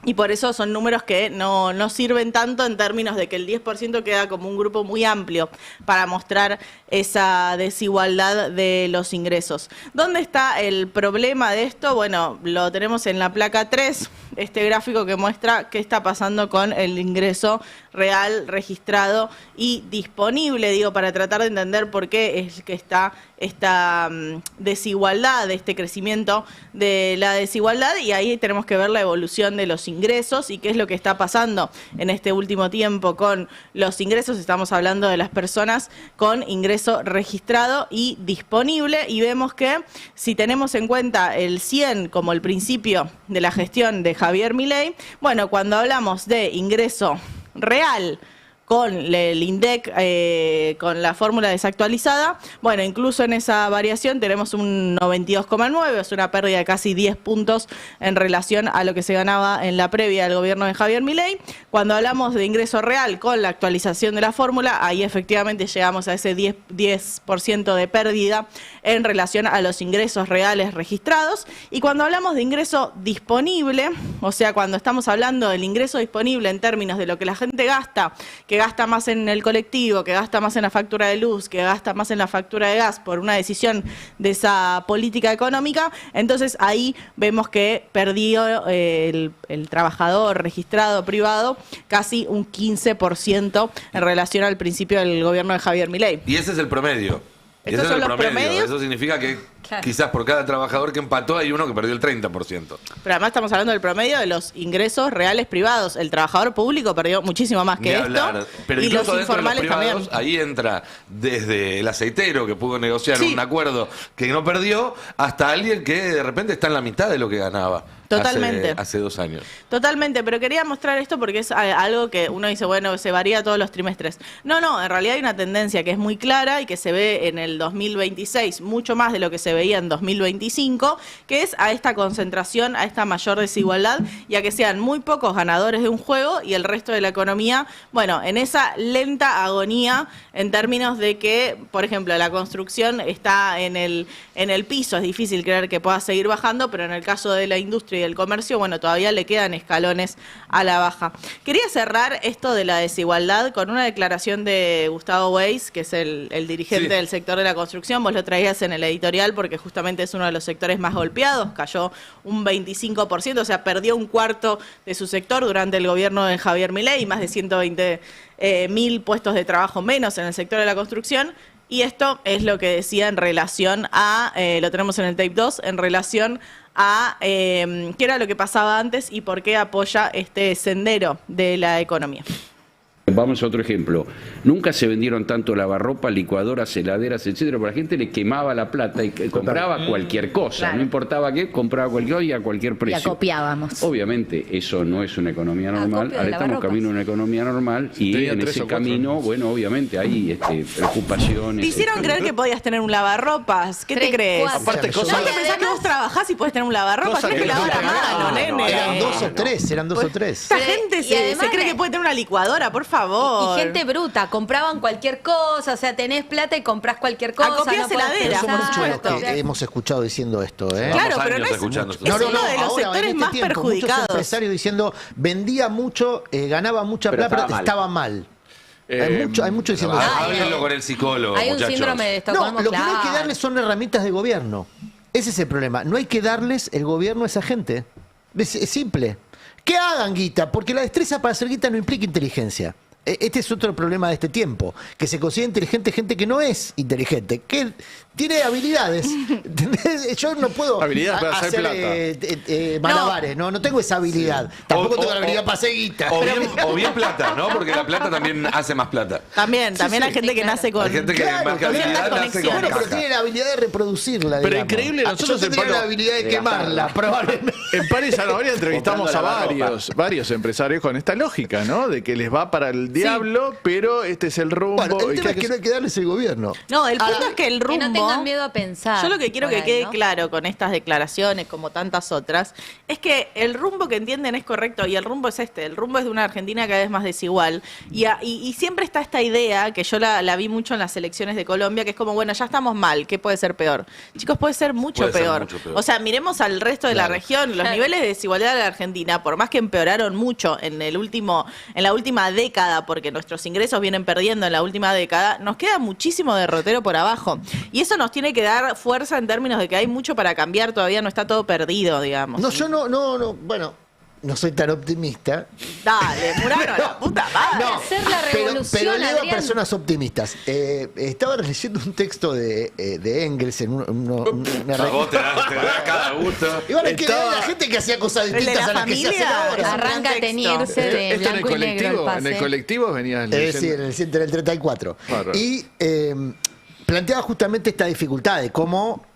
Y por eso son números que no sirven tanto en términos de que el 10% queda como un grupo muy amplio para mostrar esa desigualdad de los ingresos. ¿Dónde está el problema de esto? Bueno, lo tenemos en la placa 3, este gráfico que muestra qué está pasando con el ingreso real, registrado y disponible, digo, para tratar de entender por qué es que está esta desigualdad, este crecimiento de la desigualdad, y ahí tenemos que ver la evolución de los ingresos y qué es lo que está pasando en este último tiempo con los ingresos. Estamos hablando de las personas con ingreso registrado y disponible, y vemos que si tenemos en cuenta el 100 como el principio de la gestión de Javier Milei, bueno, cuando hablamos de ingreso real con el INDEC, con la fórmula desactualizada, bueno, incluso en esa variación tenemos un 92,9, es una pérdida de casi 10 puntos en relación a lo que se ganaba en la previa del gobierno de Javier Milei. Cuando hablamos de ingreso real con la actualización de la fórmula, ahí efectivamente llegamos a ese 10% de pérdida en relación a los ingresos reales registrados. Y cuando hablamos de ingreso disponible, o sea, cuando estamos hablando del ingreso disponible en términos de lo que la gente gasta, que gasta más en el colectivo, que gasta más en la factura de luz, que gasta más en la factura de gas por una decisión de esa política económica, entonces ahí vemos que perdió el trabajador registrado privado casi un 15% en relación al principio del gobierno de Javier Milei. Y ese es el promedio. Estos Ese es son el los promedio. promedios. Eso significa que Claro. quizás por cada trabajador que empató hay uno que perdió el 30%. Pero además estamos hablando del promedio de los ingresos reales privados. El trabajador público perdió muchísimo más que Ni esto. hablar. Pero Y los incluso dentro de los informales privados, también. ahí entra desde el aceitero que pudo negociar Sí. un acuerdo que no perdió, hasta alguien que de repente está en la mitad de lo que ganaba. Totalmente. Hace 2 años. Totalmente, pero quería mostrar esto porque es algo que uno dice, bueno, se varía todos los trimestres. No, en realidad hay una tendencia que es muy clara y que se ve en el 2026, mucho más de lo que se veía en 2025, que es a esta concentración, a esta mayor desigualdad y a que sean muy pocos ganadores de un juego y el resto de la economía, bueno, en esa lenta agonía en términos de que, por ejemplo, la construcción está en el piso, es difícil creer que pueda seguir bajando, pero en el caso de la industria y del comercio, bueno, todavía le quedan escalones a la baja. Quería cerrar esto de la desigualdad con una declaración de Gustavo Weiss, que es el dirigente del sector de la construcción. Vos lo traías en el editorial porque justamente es uno de los sectores más golpeados, cayó un 25%, o sea, perdió un cuarto de su sector durante el gobierno de Javier Milei, más de 120.000 puestos de trabajo menos en el sector de la construcción. Y esto es lo que decía en relación a, lo tenemos en el tape 2, en relación a qué era lo que pasaba antes y por qué apoya este sendero de la economía. Vamos a otro ejemplo. Nunca se vendieron tanto lavarropa, licuadoras, heladeras, etcétera, porque la gente le quemaba la plata y compraba cualquier cosa. Claro. No importaba qué, compraba cualquier cosa y a cualquier precio. Y acopiábamos. Obviamente, eso no es una economía normal. Acopio de Ahora estamos lavarropas. camino a una economía normal y Tenía en 3 ese o 4 camino, años. bueno, obviamente hay preocupaciones. Te hicieron creer que podías tener un lavarropas. ¿Qué te 3, crees? 4. Aparte, ¿No cosas- te pensás que vos trabajás y puedes tener un lavarropas? Cosa Tenés que que no lavar a te mano, regalan. nene. Eran dos o tres, Esta gente Y se además cree que puede tener una licuadora, por favor. Y gente bruta, compraban cualquier cosa, o sea, tenés plata y comprás cualquier cosa. Acopiás podés heladeras, Somos pensar, muchos los o sea, que hemos escuchado diciendo esto, ¿eh? Claro, Vamos pero no años es- escuchando es esto. uno de los sectores más perjudicados. Muchos empresarios diciendo, vendía mucho, ganaba mucha Pero plata, pero estaba mal. estaba mal. Hay mucho diciendo eso. Háblenlo con el psicólogo, hay un muchachos. síndrome de No, Estocolmo, lo que no hay que claro. darles son herramientas de gobierno. Ese es el problema. No hay que darles el gobierno a esa gente. Es simple. Que hagan guita, porque la destreza para hacer guita no implica inteligencia. Este es otro problema de este tiempo, que se considera inteligente gente que no es inteligente, que tiene habilidades. ¿Entendés? Yo no puedo Habilidades para hacer plata. malabares, no tengo esa habilidad. Tampoco tengo la habilidad para hacer guita. O bien plata, ¿no? Porque la plata también hace más plata. También hay gente que claro. nace con... Hay gente que Claro, más que también habilidad la nace con conexión. Bueno, pero caja. tiene la habilidad de reproducirla. Pero digamos. increíble, nosotros yo en tendría Palo- la habilidad de de quemarla, gastarla. probablemente. En París Zanahoria entrevistamos a Comprando lavarropa. varios empresarios con esta lógica, ¿no? De que les va para el diablo, pero este es el rumbo. Bueno, el y tema es que no hay que darles el gobierno. No, el punto Ahora, es que el Que rumbo... no tengan miedo a pensar. Yo lo que quiero por que ahí, quede ¿no? claro con estas declaraciones, como tantas otras, es que el rumbo que entienden es correcto y el rumbo es este. El rumbo es de una Argentina cada vez más desigual. Y siempre está esta idea, que yo la vi mucho en las elecciones de Colombia, que es como, bueno, ya estamos mal, ¿qué puede ser peor? Chicos, puede ser mucho, Puede ser peor. mucho peor. O sea, miremos al resto de la región. Los niveles de desigualdad de la Argentina, por más que empeoraron mucho en la última década, porque nuestros ingresos vienen perdiendo en la última década, nos queda muchísimo derrotero por abajo. Y eso nos tiene que dar fuerza en términos de que hay mucho para cambiar, todavía no está todo perdido, digamos. No, yo no, bueno, no soy tan optimista. Dale, Murano, la puta madre. No, hacer la pero revolución, leo a Adrián. personas optimistas. Estaba leyendo un texto de Engels en una A vos te da cada gusto. Igual es que la gente que hacía cosas ¿El de distintas la a las que se hacen familia? ahora. Arranca a Texto. teñirse de ¿Esto en el blanco y negro el colectivo? pase. ¿En el colectivo venías Sí, en el 34. Bárbaro. Y planteaba justamente esta dificultad de cómo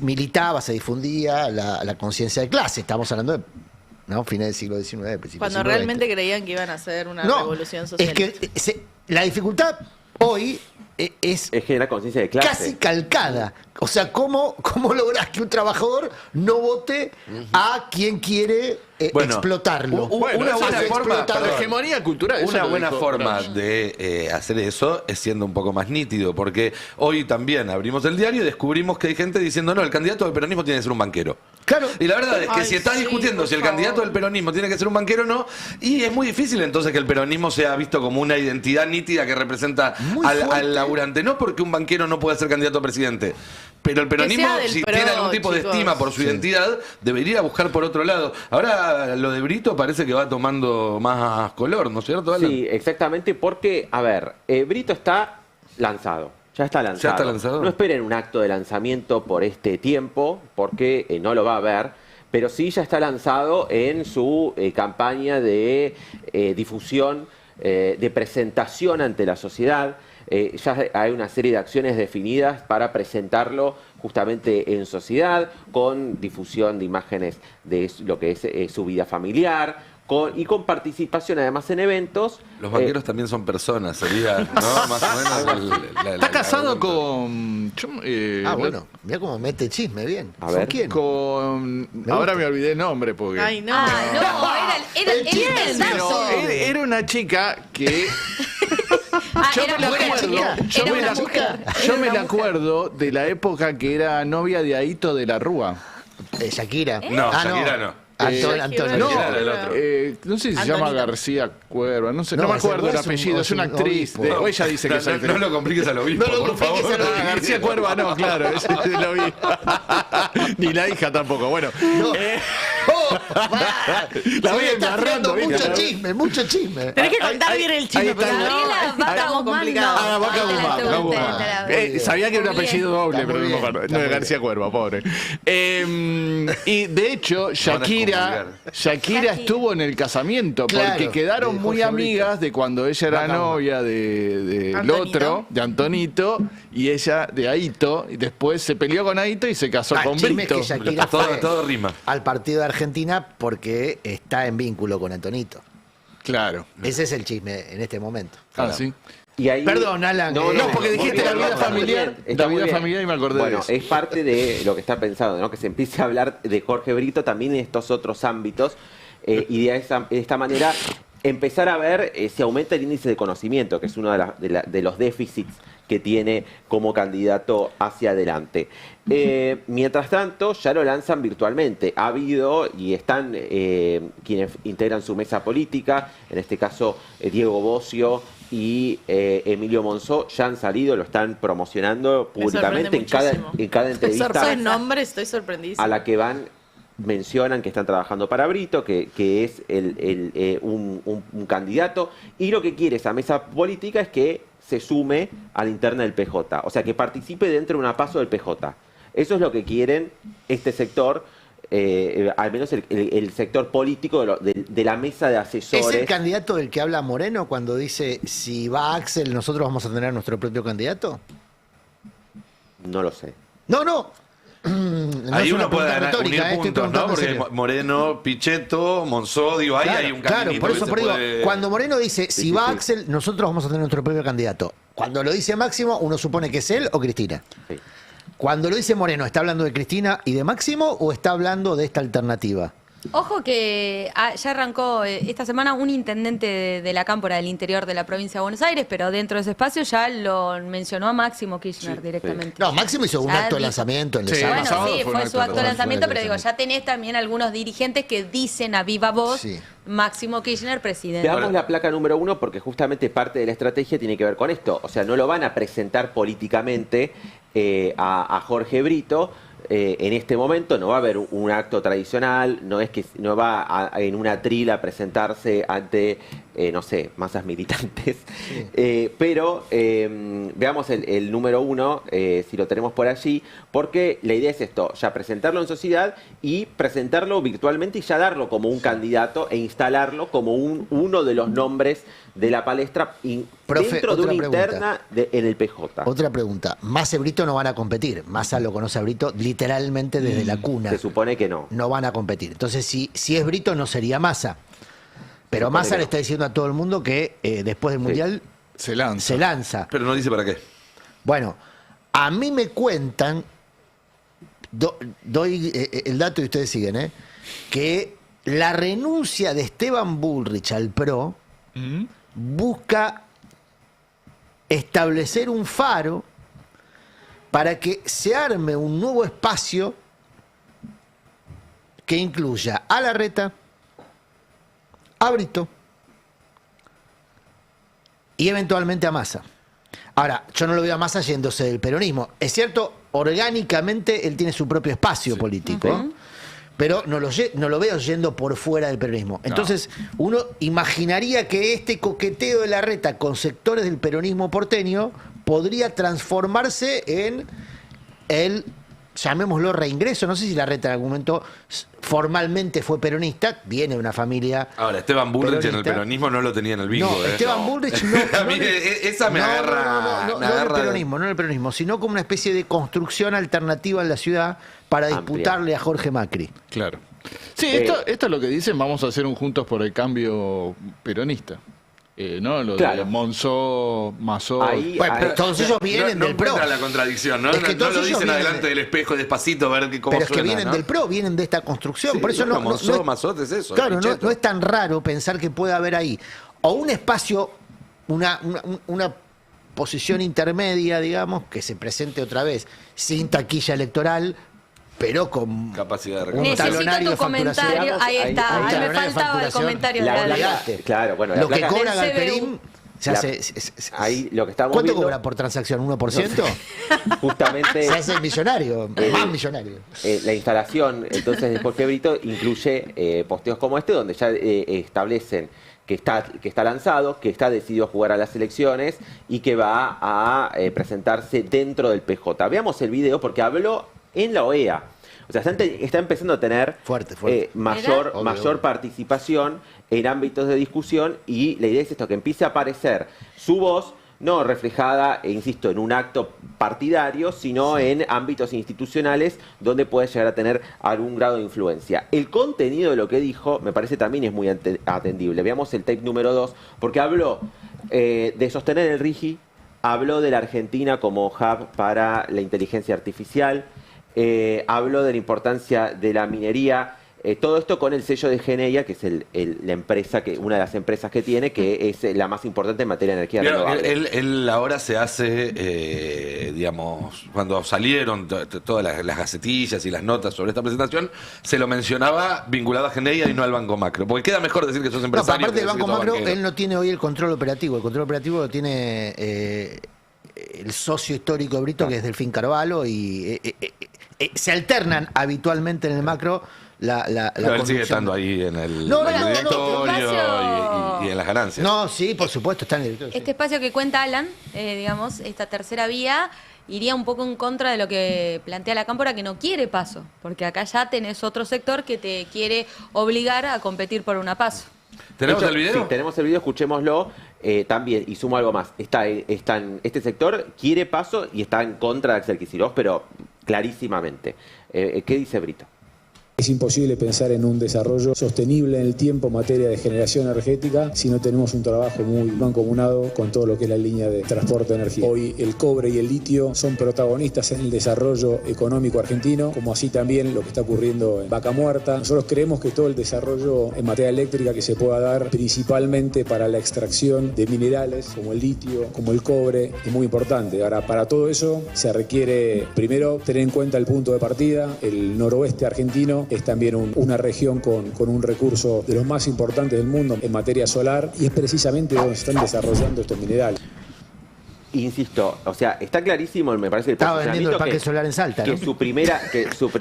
militaba, se difundía la conciencia de clase. Estamos hablando de fines del siglo XIX, principios Cuando del siglo realmente XX. creían que iban a hacer una No, revolución social. es que la dificultad hoy es Es generar conciencia de clase. casi calcada. O sea, ¿cómo lográs que un trabajador no vote a quien quiere Bueno, explotarlo? Bueno, una eso buena es forma, explotar la hegemonía cultural. eso Una lo buena dijo forma Gramsci. de hacer eso es siendo un poco más nítido, porque hoy también abrimos el diario y descubrimos que hay gente diciendo, no, el candidato del peronismo tiene que ser un banquero. Claro. Y la verdad es que Ay, si estás sí, discutiendo por si el favor. candidato del peronismo tiene que ser un banquero o no, y es muy difícil entonces que el peronismo sea visto como una identidad nítida que representa Muy fuerte. al laburante. No porque un banquero no pueda ser candidato a presidente, pero el peronismo, sea del si PRO, tiene algún tipo de chicos. estima por su identidad, debería buscar por otro lado. Ahora lo de Brito parece que va tomando más color, ¿no es cierto, Alan? Sí, exactamente, porque, a ver, Brito está lanzado. Ya está lanzado. ¿Ya está lanzado? No esperen un acto de lanzamiento por este tiempo, porque no lo va a haber, pero sí ya está lanzado en su campaña de difusión, de presentación ante la sociedad. Ya hay una serie de acciones definidas para presentarlo justamente en sociedad, con difusión de imágenes de lo que es su vida familiar, y con participación además en eventos. Los banqueros también son personas, sería, ¿no? Más o menos. Está casado con... Bueno, mira cómo mete chisme bien. A ¿Con ver. quién? Con... Me Ahora gusta. me olvidé el nombre porque... Ay, no. Ah, no, era El chisme el es Pero dato. era una chica que... Ah, Yo era me la mujer, acuerdo, yo era me una la- mujer. Yo me la acuerdo de la época que era novia de Aito de la Rúa. Shakira. No, Shakira no. Antonio. No, Shakira era el otro. no sé si se Antonito. llama García Cuerva, no sé, no, No, me ese acuerdo el es un- apellido, es una es un actriz. obispo. O ella dice que es No lo compliques al obispo, No lo por favor. compliques al obispo. García Cuerva no, claro, ese lo vi. Ni la hija tampoco. Bueno, la voy embarrando, ¿viste? Mucho chisme. Tenés que contar bien el chisme, ahí porque está. no, Gabriela Vaca estamos Guzmán, complicados. Ah, Vaca Te la Guzmán, estuve, Vaca te la- Guzmán. te la- Sabía que era un Muy bien. apellido doble, Está pero muy no me bien, acuerdo. está No, de muy García Cuerva, pobre. Y de hecho, Shakira Shakira. estuvo en el casamiento porque Claro, quedaron de muy Jorge amigas de cuando ella era Vaca Guzmán. novia del Antonito. otro, de Antonito, y ella de Aito, y después se peleó con Aito y se casó Ah, el con chisme es Brito. que Shakira fue Todo rima. al partido de Argentina porque está en vínculo con Antonito. Claro. Ese es el chisme en este momento. Ah, sí. Y ahí, Perdón, Alan, No, porque muy dijiste bien, la vida está muy familiar, bien, está la muy vida bien. familiar y me acordé Bueno, de eso. es parte de lo que está pensado, ¿no? Que se empiece a hablar de Jorge Brito también en estos otros ámbitos y de esta manera empezar a ver si aumenta el índice de conocimiento, que es uno de los déficits que tiene como candidato hacia adelante. Mientras tanto, ya lo lanzan virtualmente. Ha habido y están quienes integran su mesa política, en este caso Diego Bocio y Emilio Monzó, ya han salido, lo están promocionando Me sorprende públicamente muchísimo. en cada entrevista Esos nombres, estoy sorprendidísima. a la que mencionan que están trabajando para Brito, que es un candidato, y lo que quiere esa mesa política es que se sume a la interna del PJ, o sea, que participe dentro de una paso del PJ. Eso es lo que quieren este sector, al menos el sector político de la mesa de asesores. ¿Es el candidato del que habla Moreno cuando dice si va Axel nosotros vamos a tener nuestro propio candidato? No lo sé. No. No ahí es una uno puede pregunta unir retórica, estoy puntos, ¿no? preguntando en Porque serio. Moreno, Pichetto, Monzó, digo, ahí hay un Claro, caminito por que eso se por digo, puede- cuando Moreno dice, si sí, va sí. Axel, nosotros vamos a tener nuestro propio candidato. Cuando lo dice Máximo, uno supone que es él o Cristina. Sí. Cuando lo dice Moreno, ¿está hablando de Cristina y de Máximo o está hablando de esta alternativa? Ojo que ya arrancó esta semana un intendente de la Cámpora del interior de la provincia de Buenos Aires, pero dentro de ese espacio ya lo mencionó a Máximo Kirchner directamente. No, Máximo hizo un Ya acto de dijo. lanzamiento en Sí, Lesama. Bueno, sábado sí, fue un fue su acto acto de de lanzamiento, pero digo, lanzamiento. ya tenés también algunos dirigentes que dicen a viva voz Sí. Máximo Kirchner presidente. Veamos la placa número 1 porque justamente parte de la estrategia tiene que ver con esto. O sea, no lo van a presentar políticamente a Jorge Brito. En este momento no va a haber un acto tradicional, no es que no va en una trila a presentarse ante, no sé, masas militantes. Pero veamos el número 1, si lo tenemos por allí, porque la idea es esto, ya presentarlo en sociedad y presentarlo virtualmente y ya darlo como un candidato e instalarlo como uno de los nombres de la palestra Profe, dentro de otra una pregunta. interna en el PJ. Otra pregunta. Massa y Brito no van a competir. Massa lo conoce a Brito literalmente desde la cuna. Se supone que no. No van a competir. Entonces, si es Brito, no sería Massa. Pero supone Massa que le no. está diciendo a todo el mundo que después del Mundial Se lanza. se lanza. Pero no dice para qué. Bueno, a mí me cuentan, doy el dato y ustedes siguen, que la renuncia de Esteban Bullrich al PRO busca establecer un faro para que se arme un nuevo espacio que incluya a Larreta, a Brito y eventualmente a Massa. Ahora, yo no lo veo a Massa yéndose del peronismo. Es cierto, orgánicamente él tiene su propio espacio político, pero no lo veo yendo por fuera del peronismo. Entonces, uno imaginaría que este coqueteo de Larreta con sectores del peronismo porteño podría transformarse en el, llamémoslo, reingreso. No sé si Larreta en algún momento formalmente fue peronista, viene de una familia... Ahora, Esteban Bullrich en el peronista. peronismo no lo tenía en el bingo. No, Esteban Bullrich no. A mí esa me agarra. No me en el agarra- peronismo, no en el peronismo, sino como una especie de construcción alternativa en la ciudad para Amplia. disputarle a Jorge Macri. Claro. Sí, esto es lo que dicen, vamos a hacer un Juntos por el Cambio peronista. ¿No? Lo Claro. de Monzó, Mazó. Ahí- Bueno, pero ahí- todos ellos vienen no del PRO. encuentra la contradicción, ¿no? Es que No todos lo ellos dicen vienen adelante de- del espejo despacito a ver cómo Pero es suena, que vienen ¿no? del PRO, vienen de esta construcción. Sí, Por eso bueno, no Monzó, es- Mazot es eso. Claro, Pichetto. no es tan raro pensar que puede haber ahí o un espacio, una posición intermedia, digamos, que se presente otra vez sin taquilla electoral, pero con Capacidad de un recaudación. talonario Necesito de tu facturación. comentario. Ahí Ahí- está. ahí Ahí me talonario de faltaba el facturación. comentario de La Gala. placa- claro, bueno, la Lo que placa- cobra Del CBU. Galperín se La- hace. ahí lo que estamos ¿Cuánto viendo- cobra por transacción? ¿1%? Justamente Se hace millonario, más millonario. la instalación entonces de Jorge Brito incluye posteos como este donde ya establecen que está lanzado, que está decidido a jugar a las elecciones y que va a presentarse dentro del PJ. Veamos el video porque habló en la OEA. O sea, está empezando a tener Fuerte. mayor Obvio. participación en ámbitos de discusión y la idea es esto, que empiece a aparecer su voz no reflejada, insisto, en un acto partidario, sino en ámbitos institucionales donde puede llegar a tener algún grado de influencia. El contenido de lo que dijo me parece también es muy atendible. Veamos el tape número 2, porque habló de sostener el RIGI, habló de la Argentina como hub para la inteligencia artificial, habló de la importancia de la minería, todo esto con el sello de Geneia, que es la empresa una de las empresas que tiene, que es la más importante en materia de energía Claro, renovable. él ahora se hace, digamos, cuando salieron todas las gacetillas y las notas sobre esta presentación, se lo mencionaba vinculado a Geneia y no al Banco Macro. Porque queda mejor decir que sos No, empresario. aparte que del decir Banco que sos Macro, banquero. él no tiene hoy el control operativo. El control operativo lo tiene el socio histórico de Brito, que es Delfín Carvalho, y se alternan habitualmente en el macro la Pero él sigue conducción. estando ahí en el No, no, no, no, directorio no, y en las ganancias. No, sí, por supuesto, está en el directorio. sí. Este espacio que cuenta Alan, digamos, esta tercera vía, iría un poco en contra de lo que plantea la Cámpora, que no quiere paso, porque acá ya tenés otro sector que te quiere obligar a competir por una paso. ¿Tenemos De hecho, el video? Sí, tenemos el video, escuchémoslo. También, y sumo algo más, este sector quiere paso y está en contra de Axel Kicillof, pero clarísimamente. ¿Qué dice Brito? Es imposible pensar en un desarrollo sostenible en el tiempo en materia de generación energética si no tenemos un trabajo muy mancomunado con todo lo que es la línea de transporte de energía. Hoy el cobre y el litio son protagonistas en el desarrollo económico argentino, como así también lo que está ocurriendo en Vaca Muerta. Nosotros creemos que todo el desarrollo en materia eléctrica que se pueda dar principalmente para la extracción de minerales como el litio, como el cobre, es muy importante. Ahora, para todo eso se requiere primero tener en cuenta el punto de partida. El noroeste argentino es también una región con un recurso de los más importantes del mundo en materia solar y es precisamente donde se están desarrollando estos minerales. Insisto, o sea, está clarísimo, me parece, el Estaba vendiendo el parque que, solar en Salta, que ¿no? su primera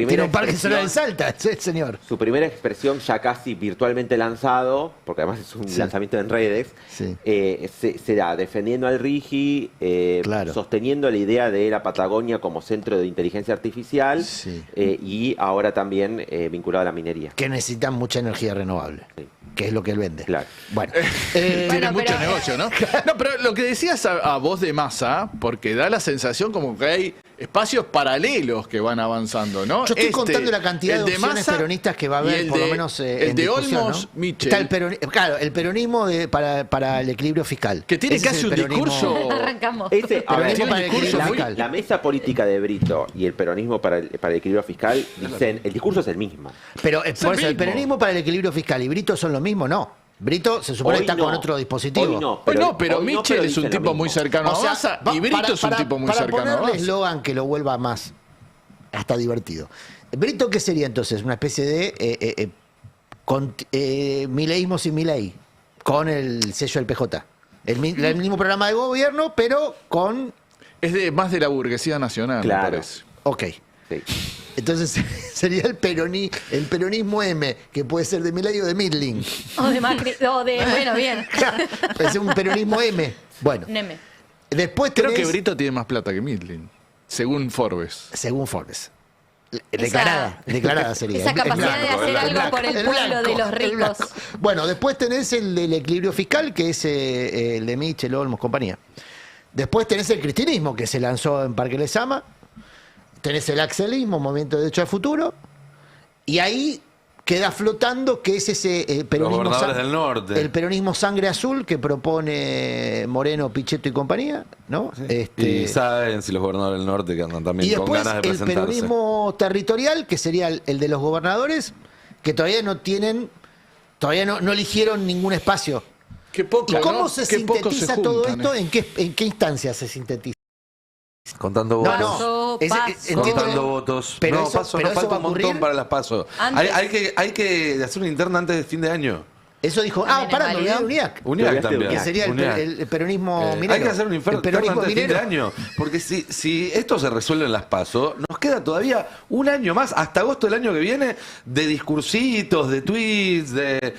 Tiene un parque solar en Salta, sí, señor. Su primera expresión ya casi virtualmente lanzado, porque además es un lanzamiento en redes, Sí. se da defendiendo al RIGI, Claro. sosteniendo la idea de la Patagonia como centro de inteligencia artificial Sí. Y ahora también vinculado a la minería. Que necesitan mucha energía renovable, Sí. que es lo que él vende. Claro. Bueno, Tiene Bueno, mucho pero- negocio, ¿no? No, pero lo que decías a voz de masa, porque da la sensación como que hay espacios paralelos que van avanzando, ¿no? yo estoy contando la cantidad de el opciones Massa peronistas que va a y haber, el por lo de- menos el en de discusión, Olmos, ¿no? Michel. Está claro, el peronismo para el equilibrio fiscal. Que tiene Ese es casi el un peronismo- discurso. Arrancamos. A ver, Peronismo para el discurso equilibrio muy- fiscal. la mesa política de Brito y el peronismo para el equilibrio fiscal dicen, el discurso es el mismo. Pero por eso, el mismo. peronismo para el equilibrio fiscal y Brito son lo mismo, no. Brito se supone que Hoy está no. con otro dispositivo. Hoy no, Pero hoy no, Michel pero es un dicen lo tipo muy mismo. cercano a Massa y Brito es un tipo muy cercano a Para ponerle Massa. eslogan que lo vuelva más hasta divertido. ¿Brito qué sería entonces? Una especie de mileísmo sin Milei, con el sello del PJ. El mismo programa de gobierno, pero con... Es más de la burguesía nacional, Claro. me parece. Ok. Sí. Entonces sería el peronismo M, que puede ser de Milei o de Midling. O de Macri, bueno, bien. Puede ser un peronismo M. Bueno, Neme. después Creo tenés, que Brito tiene más plata que Midlin, según Forbes. según Forbes. Declarada sería. esa En capacidad blanco, de hacer en algo blanco, por el en pueblo blanco, de los en ricos. blanco. Bueno, después tenés el del equilibrio fiscal, que es el de Michel, Olmos, compañía. Después tenés el cristinismo, que se lanzó en Parque Lezama. Tenés el axelismo, Movimiento de Derecho al Futuro. Y ahí queda flotando que es ese peronismo, Los gobernadores del norte. el peronismo sangre azul que propone Moreno, Pichetto y compañía, ¿no? Y saben si los gobernadores del norte que andan también Y con después ganas de el presentarse. peronismo territorial, que sería el de los gobernadores, que todavía no eligieron ningún espacio. Qué poco, ¿Y cómo ¿no? se Qué poco sintetiza se todo juntan, esto? ¿En qué instancia se sintetiza? Contando No, votos. no. Paso. Entiendo- Contando votos. Pero no, eso- paso, pero no eso falta va a un montón ocurrir para las pasos. antes. Hay que hacer una interna antes de fin de año. Eso dijo. También es Pará, me olvidé de válido. UNIAC. UNIAC Olvidaste también. Que sería UNIAC. el peronismo minero. Hay que hacer un El inferno peronismo antes de fin de minero. año. Porque si esto se resuelve en las PASO, nos queda todavía un año más, hasta agosto del año que viene, de discursitos, de tweets, de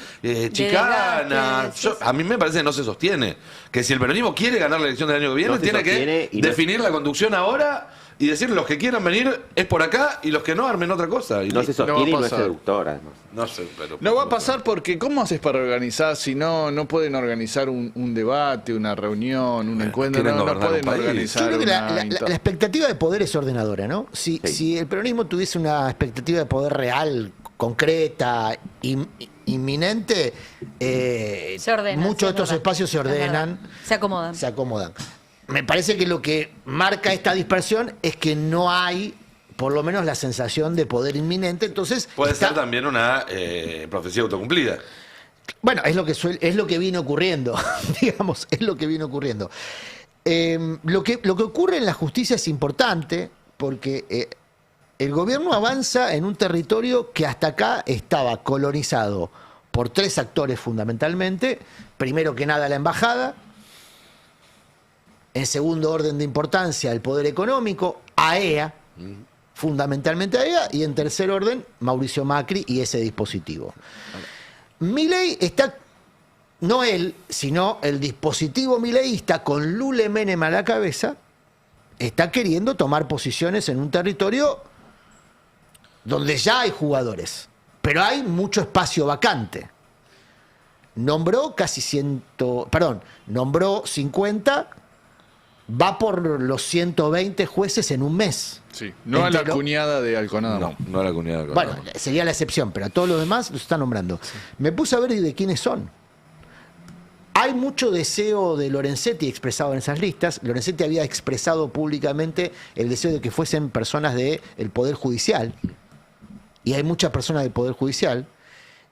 chicanas. desgaste, sí, sí. A mí me parece que no se sostiene. Que si el peronismo quiere ganar la elección del año que viene, No se tiene sostiene que y no- definir la conducción ahora y decir los que quieran venir es por acá y los que no armen otra cosa. Y No se listo. sostiene y va a no es pasar. seductor, además. No sé, pero... No va a pasar porque ¿cómo haces para organizar si no pueden organizar un debate, una reunión, un encuentro? quieren No gobernar pueden un país. organizar Yo creo que una la expectativa de poder es ordenadora, ¿no? Si el peronismo tuviese una expectativa de poder real, concreta, inminente, Se ordenan, muchos de sí, es estos verdad. espacios se Es verdad. ordenan, Se acomodan. se acomodan. Me parece que lo que marca esta dispersión es que no hay, por lo menos, la sensación de poder inminente. Entonces, Puede está- ser también una profecía autocumplida. Bueno, es lo que viene ocurriendo, digamos, es lo que viene ocurriendo. Lo que ocurre en la justicia es importante porque el gobierno avanza en un territorio que hasta acá estaba colonizado por tres actores fundamentalmente. Primero que nada la embajada, en segundo orden de importancia el poder económico, AEA, fundamentalmente AEA, y en tercer orden Mauricio Macri y ese dispositivo. Milei está, no él, sino el dispositivo mileísta con Lule Menem a la cabeza, está queriendo tomar posiciones en un territorio donde ya hay jugadores, pero hay mucho espacio vacante. Nombró nombró 50 va por los 120 jueces en un mes. Sí, no a la Entre lo- cuñada de Alconada. No a la comunidad de Alconada. Bueno, sería la excepción, pero a todos los demás los están nombrando. Me puse a ver de quiénes son. Hay mucho deseo de Lorenzetti expresado en esas listas. Lorenzetti había expresado públicamente el deseo de que fuesen personas del Poder Judicial. Y hay muchas personas del Poder Judicial.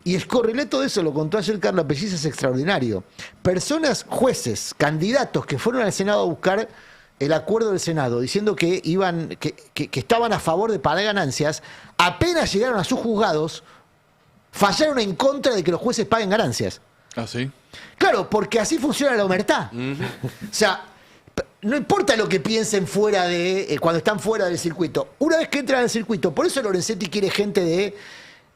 Y el correlato de eso, lo contó ayer Carla Pelliza, es extraordinario. Personas, jueces, candidatos que fueron al Senado a buscar el acuerdo del Senado, diciendo que estaban a favor de pagar ganancias, apenas llegaron a sus juzgados, fallaron en contra de que los jueces paguen ganancias. ¿Ah, sí? Claro, porque así funciona la omertá. O sea, no importa lo que piensen fuera de cuando están fuera del circuito. Una vez que entran al circuito, por eso Lorenzetti quiere gente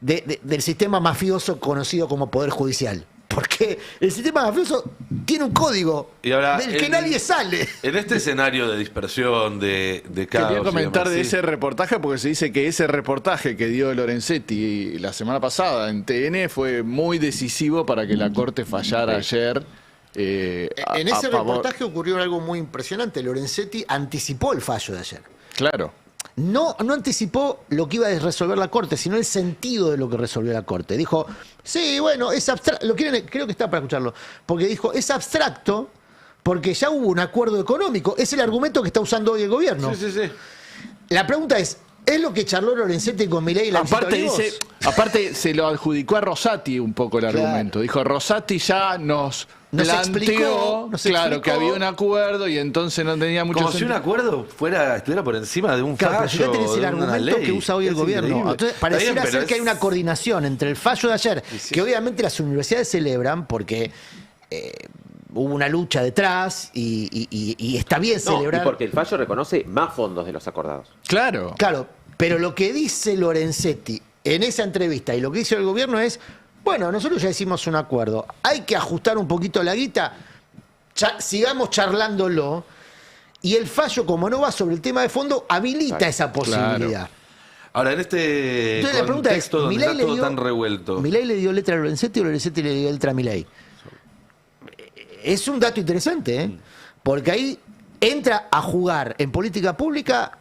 del sistema mafioso conocido como Poder Judicial. Porque el sistema mafioso tiene un código Y ahora, del que nadie sale. En este escenario de dispersión, de caos... Quería comentar y demás, de sí. ese reportaje porque se dice que ese reportaje que dio Lorenzetti la semana pasada en TN fue muy decisivo para que la Corte fallara ayer. En ese reportaje ocurrió algo muy impresionante. Lorenzetti anticipó el fallo de ayer. Claro. No anticipó lo que iba a resolver la Corte, sino el sentido de lo que resolvió la Corte. Dijo, sí, bueno, es abstracto. Creo que está para escucharlo. Porque dijo, es abstracto porque ya hubo un acuerdo económico. Es el argumento que está usando hoy el gobierno. Sí. La pregunta es lo que charló Lorenzetti con Milei y la Aparte se lo adjudicó a Rosati un poco el Claro. argumento. Dijo, Rosati ya nos explicó, planteó, que había un acuerdo y entonces no tenía mucho Como si un sentido. acuerdo estuviera por encima de un Claro, pero fallo, fíjate, es el de una argumento ley. que usa hoy el Es gobierno. increíble. Entonces, Está pareciera bien, pero ser que hay una coordinación entre el fallo de ayer, que obviamente las universidades celebran porque hubo una lucha detrás y está bien No, y celebrar. porque el fallo reconoce más fondos de los acordados. Claro. Claro, pero lo que dice Lorenzetti en esa entrevista y lo que dice el gobierno es, bueno, nosotros ya hicimos un acuerdo, hay que ajustar un poquito la guita, sigamos charlándolo, y el fallo, como no va sobre el tema de fondo, habilita esa posibilidad. Ahora, en este Entonces la pregunta es, contexto donde ¿Milei está todo tan revuelto... ¿Milei le dio letra a Lorenzetti o Lorenzetti le dio letra a Milei? Es un dato interesante, ¿eh? Porque ahí entra a jugar en política pública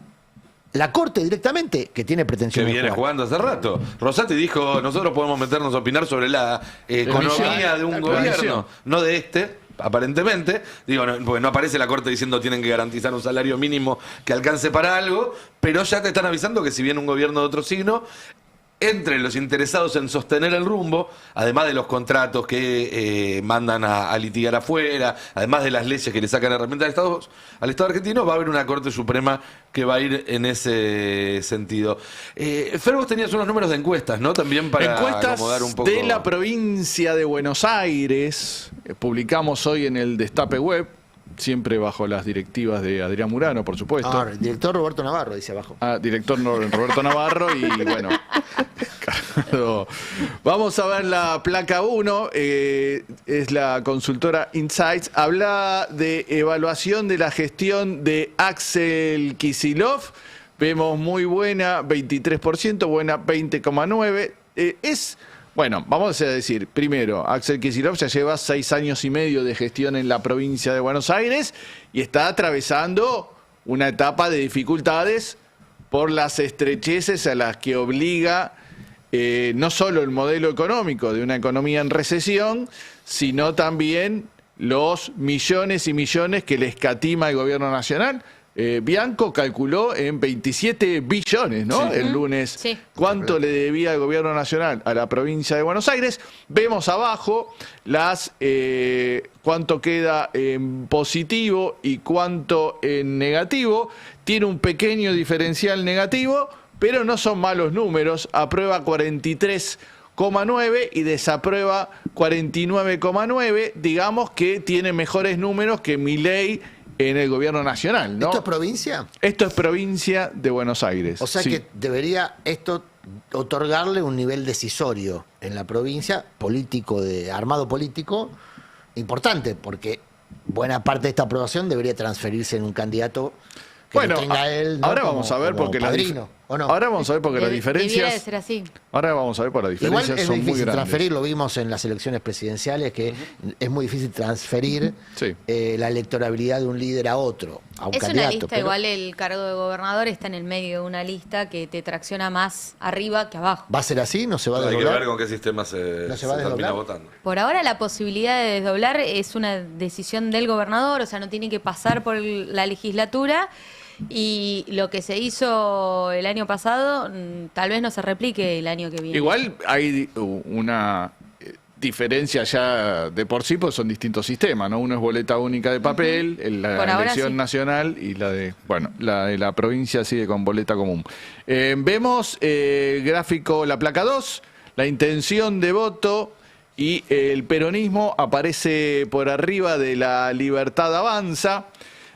la Corte directamente, que tiene que pretensiones de viene jugar. jugando hace rato. Rosati dijo, nosotros podemos meternos a opinar sobre la economía de un la gobierno, coalición. no de este, aparentemente. Digo, porque no aparece la Corte diciendo tienen que garantizar un salario mínimo que alcance para algo, pero ya te están avisando que si viene un gobierno de otro signo, entre los interesados en sostener el rumbo, además de los contratos que mandan a litigar afuera, además de las leyes que le sacan herramientas al Estado argentino, va a haber una Corte Suprema que va a ir en ese sentido. Fer, vos tenías unos números de encuestas, ¿no? También para Encuestas acomodar un poco. de la provincia de Buenos Aires. Publicamos hoy en el Destape Web, siempre bajo las directivas de Adrián Murano, por supuesto. Ah, el director Roberto Navarro, dice abajo. Director Roberto Navarro y bueno, Carlos. Vamos a ver la placa 1, es la consultora Insights, habla de evaluación de la gestión de Axel Kicillof, vemos muy buena, 23%, buena 20,9%, bueno, vamos a decir, primero, Axel Kicillof ya lleva 6 años y medio de gestión en la provincia de Buenos Aires y está atravesando una etapa de dificultades por las estrecheces a las que obliga no solo el modelo económico de una economía en recesión, sino también los millones y millones que le escatima el gobierno nacional. Bianco calculó en 27 billones, ¿no? El lunes. Sí. ¿Cuánto le debía el gobierno nacional a la provincia de Buenos Aires? Vemos abajo cuánto queda en positivo y cuánto en negativo. Tiene un pequeño diferencial negativo, pero no son malos números. Aprueba 43,9 y desaprueba 49,9. Digamos que tiene mejores números que Milei en el gobierno nacional, ¿no? ¿Esto es provincia? Esto es provincia de Buenos Aires. O sea sí. que debería esto otorgarle un nivel decisorio en la provincia, armado político, importante, porque buena parte de esta aprobación debería transferirse en un candidato que Bueno, lo tenga él, ¿no? ahora vamos a ver como porque padrino. ¿O no? Ahora vamos a ver porque las Debiera de diferencias... ser así. Ahora vamos a ver porque las Igual diferencias es son muy difícil grandes. transferir, lo vimos en las elecciones presidenciales, que es muy difícil transferir Sí. la electorabilidad de un líder a otro, a un Es candidato. una lista, pero igual el cargo de gobernador está en el medio de una lista que te tracciona más arriba que abajo. ¿Va a ser así? ¿No se va a Hay que desdoblar? ver con qué sistema se, ¿No se se va a termina desdoblar? votando. Por ahora la posibilidad de desdoblar es una decisión del gobernador, o sea, no tiene que pasar por la legislatura. Y lo que se hizo el año pasado, tal vez no se replique el año que viene. Igual hay una diferencia ya de por sí, pues son distintos sistemas, ¿no? Uno es boleta única de papel, la Por ahora elección sí. nacional, y la de la provincia sigue con boleta común. Vemos gráfico, la placa 2, la intención de voto, y el peronismo aparece por arriba de la Libertad Avanza.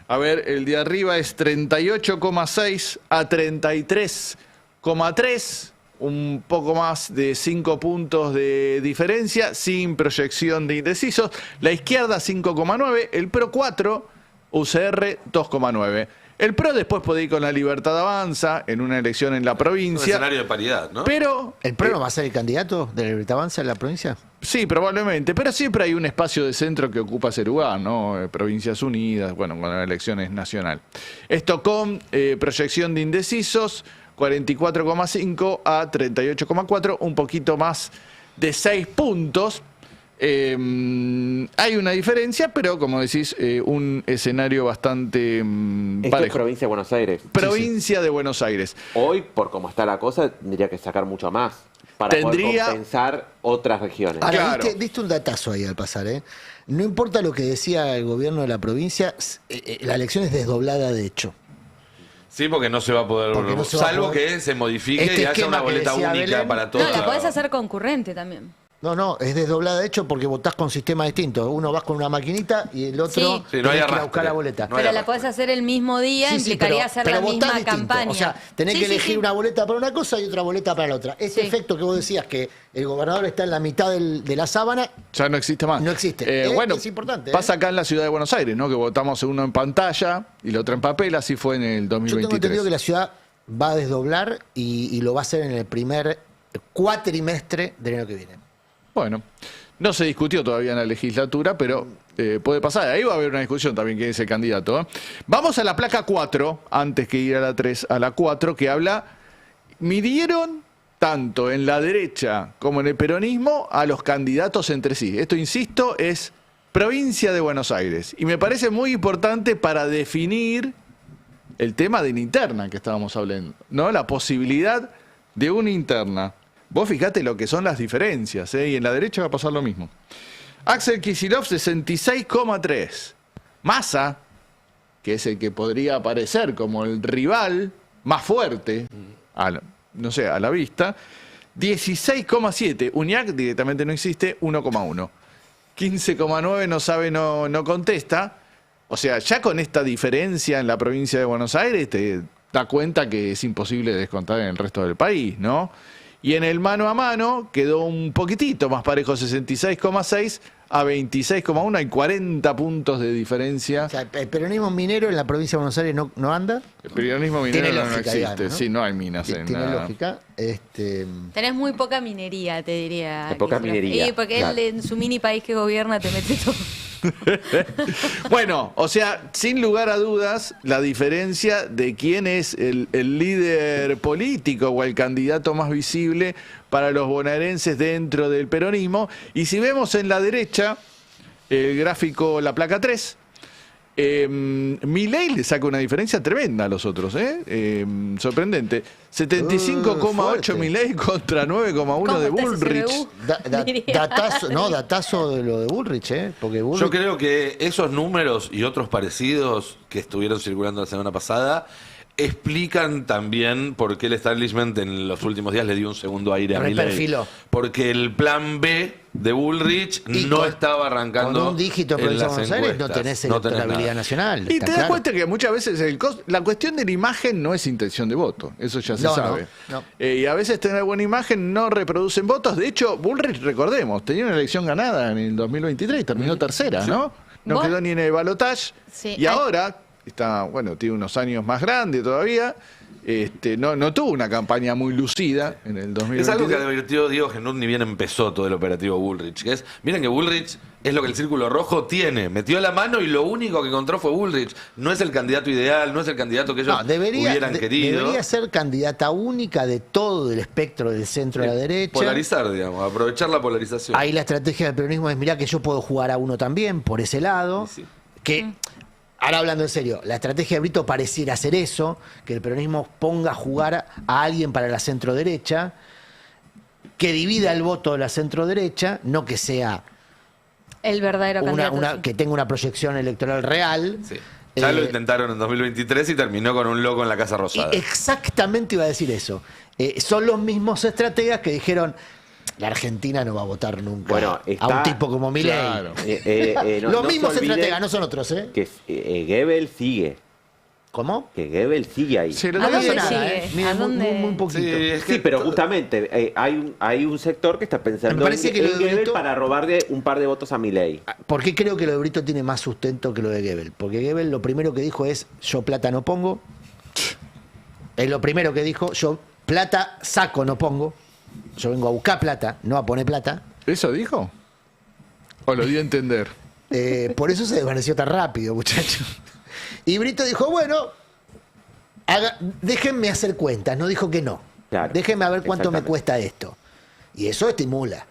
A ver, el de arriba es 38,6 a 33,3, un poco más de 5 puntos de diferencia, sin proyección de indecisos. La izquierda 5,9, el PRO 4, UCR 2,9. El PRO después puede ir con la Libertad Avanza en una elección en la Un provincia. escenario de paridad, ¿no? Pero ¿El PRO no va a ser el candidato de la Libertad Avanza en la provincia? sí, probablemente, pero siempre hay un espacio de centro que ocupa ese lugar, ¿no? Provincias Unidas, bueno, con la elección es nacional. Esto con proyección de indecisos, 44,5 a 38,4, un poquito más de 6 puntos. Hay una diferencia, pero como decís, un escenario bastante Esto es parejo. provincia de Buenos Aires. Provincia de Buenos Aires. Hoy, por cómo está la cosa, tendría que sacar mucho más para Tendría- poder compensar otras regiones. Ahora, Claro. diste un datazo ahí al pasar, ¿eh? No importa lo que decía el gobierno de la provincia, la elección es desdoblada de hecho. Sí, porque no se va a poder, Porque no se va a salvo poder- que se modifique Este y haya esquema una que boleta decía única Belén- para No, todos. la podés hacer concurrente también. No, es desdoblada de hecho porque votás con sistemas distintos. Uno vas con una maquinita y el otro Sí. Sí, no hay tenés que ir a arrastre. buscar la boleta. No hay Pero la arrastre. podés hacer el mismo día, Sí, implicaría pero- hacer pero la votás misma distinto. campaña. O sea, tenés Sí, que sí, elegir sí. una boleta para una cosa y otra boleta para la otra. Ese Sí. efecto que vos decías que el gobernador está en la mitad de la sábana, Ya no existe más. No existe. Bueno, Es importante, ¿eh? pasa acá en la ciudad de Buenos Aires, ¿no? Que votamos uno en pantalla y el otro en papel, así fue en el yo tengo 2023. entendido que la ciudad va a desdoblar y lo va a hacer en el primer cuatrimestre del año que viene. Bueno, no se discutió todavía en la legislatura, pero puede pasar. Ahí va a haber una discusión también quién es el candidato. ¿Eh? Vamos a la placa 4, antes que ir a la 3, a la 4, que habla, midieron tanto en la derecha como en el peronismo a los candidatos entre sí. Esto, insisto, es provincia de Buenos Aires. Y me parece muy importante para definir el tema de la interna que estábamos hablando, ¿no? La posibilidad de una interna. Vos fijate lo que son las diferencias, ¿eh? Y en la derecha va a pasar lo mismo. Axel Kicillof, 66,3. Massa, que es el que podría aparecer como el rival más fuerte, a la vista, 16,7. Uñac directamente no existe, 1,1. 15,9 no sabe, no contesta. O sea, ya con esta diferencia en la provincia de Buenos Aires te da cuenta que es imposible descontar en el resto del país, ¿no? Y en el mano a mano quedó un poquitito más parejo, 66,6 a 26,1. Hay 40 puntos de diferencia. O sea, el peronismo minero en la provincia de Buenos Aires no anda. El periodismo minero Tiene no lógica, existe. digamos, ¿no? Sí, no hay minas en Tiene la- lógica. Tenés muy poca minería, te diría. Hay poca Kicillof. minería, Sí, porque claro. él en su mini país que gobierna te mete todo. Bueno, o sea, sin lugar a dudas, la diferencia de quién es el líder político o el candidato más visible para los bonaerenses dentro del peronismo. Y si vemos en la derecha, el gráfico, la placa 3, Milei le saca una diferencia tremenda a los otros, sorprendente. 75,8 fuerte. Milei contra 9,1 de ¿Cómo está ese Bullrich. CBU? Diría. Datazo de lo de Bullrich, porque Bullrich Yo creo que esos números y otros parecidos que estuvieron circulando la semana pasada explican también por qué el establishment en los últimos días le dio un segundo aire a Milei. Reperfiló. Porque el plan B de Bullrich Y no con- estaba arrancando con un dígito en en provincia de las Buenos Aires no encuestas. tenés No tenés electorabilidad nada. nacional. Y está te das claro. cuenta que muchas veces la cuestión de la imagen no es intención de voto, eso ya se No, sabe. no. Y a veces tener buena imagen no reproducen votos. De hecho, Bullrich, recordemos, tenía una elección ganada en el 2023 y terminó tercera, ¿no? No ¿Vos? quedó ni en el balotaje. Sí, Y ahora, está, bueno, tiene unos años más grande todavía, no tuvo una campaña muy lucida en el 2023. Es algo que advirtió Diego Genut ni bien empezó todo el operativo Bullrich, que es, miren que Bullrich es lo que el Círculo Rojo tiene, metió la mano y lo único que encontró fue Bullrich, no es el candidato ideal, no es el candidato que ellos hubieran querido. Debería ser candidata única de todo el espectro del centro a la derecha. Polarizar, digamos, aprovechar la polarización. Ahí la estrategia del peronismo es, mirá que yo puedo jugar a uno también, por ese lado, que... Ahora hablando en serio, la estrategia de Brito pareciera ser eso, que el peronismo ponga a jugar a alguien para la centro-derecha, que divida el voto de la centro-derecha, no que sea el verdadero candidato. que tenga una proyección electoral real. Sí. Ya lo intentaron en 2023 y terminó con un loco en la Casa Rosada. Exactamente iba a decir eso. Son los mismos estrategas que dijeron... La Argentina no va a votar nunca a un tipo como Milei. Claro. Los mismos estrategas, no son otros, ¿eh? Que Goebbels sigue. ¿Cómo? Que Goebbels sigue ahí. Sí, ¿A dónde sigue? Mira, ¿A dónde? muy poquito. Sí, pero justamente hay un sector que está pensando Me parece que lo de Goebbels Brito- para robarle un par de votos a Milei. ¿Por qué creo que lo de Brito tiene más sustento que lo de Goebbels? Porque Goebbels lo primero que dijo es, yo plata no pongo. Es lo primero que dijo, yo plata saco no pongo. Yo vengo a buscar plata, no a poner plata. ¿Eso dijo? ¿O lo dio a entender? Por eso se desvaneció tan rápido, muchachos. Y Brito dijo, bueno, déjenme hacer cuentas. No dijo que no. Claro, Déjenme a ver cuánto me exactamente. cuesta esto. Y eso estimula.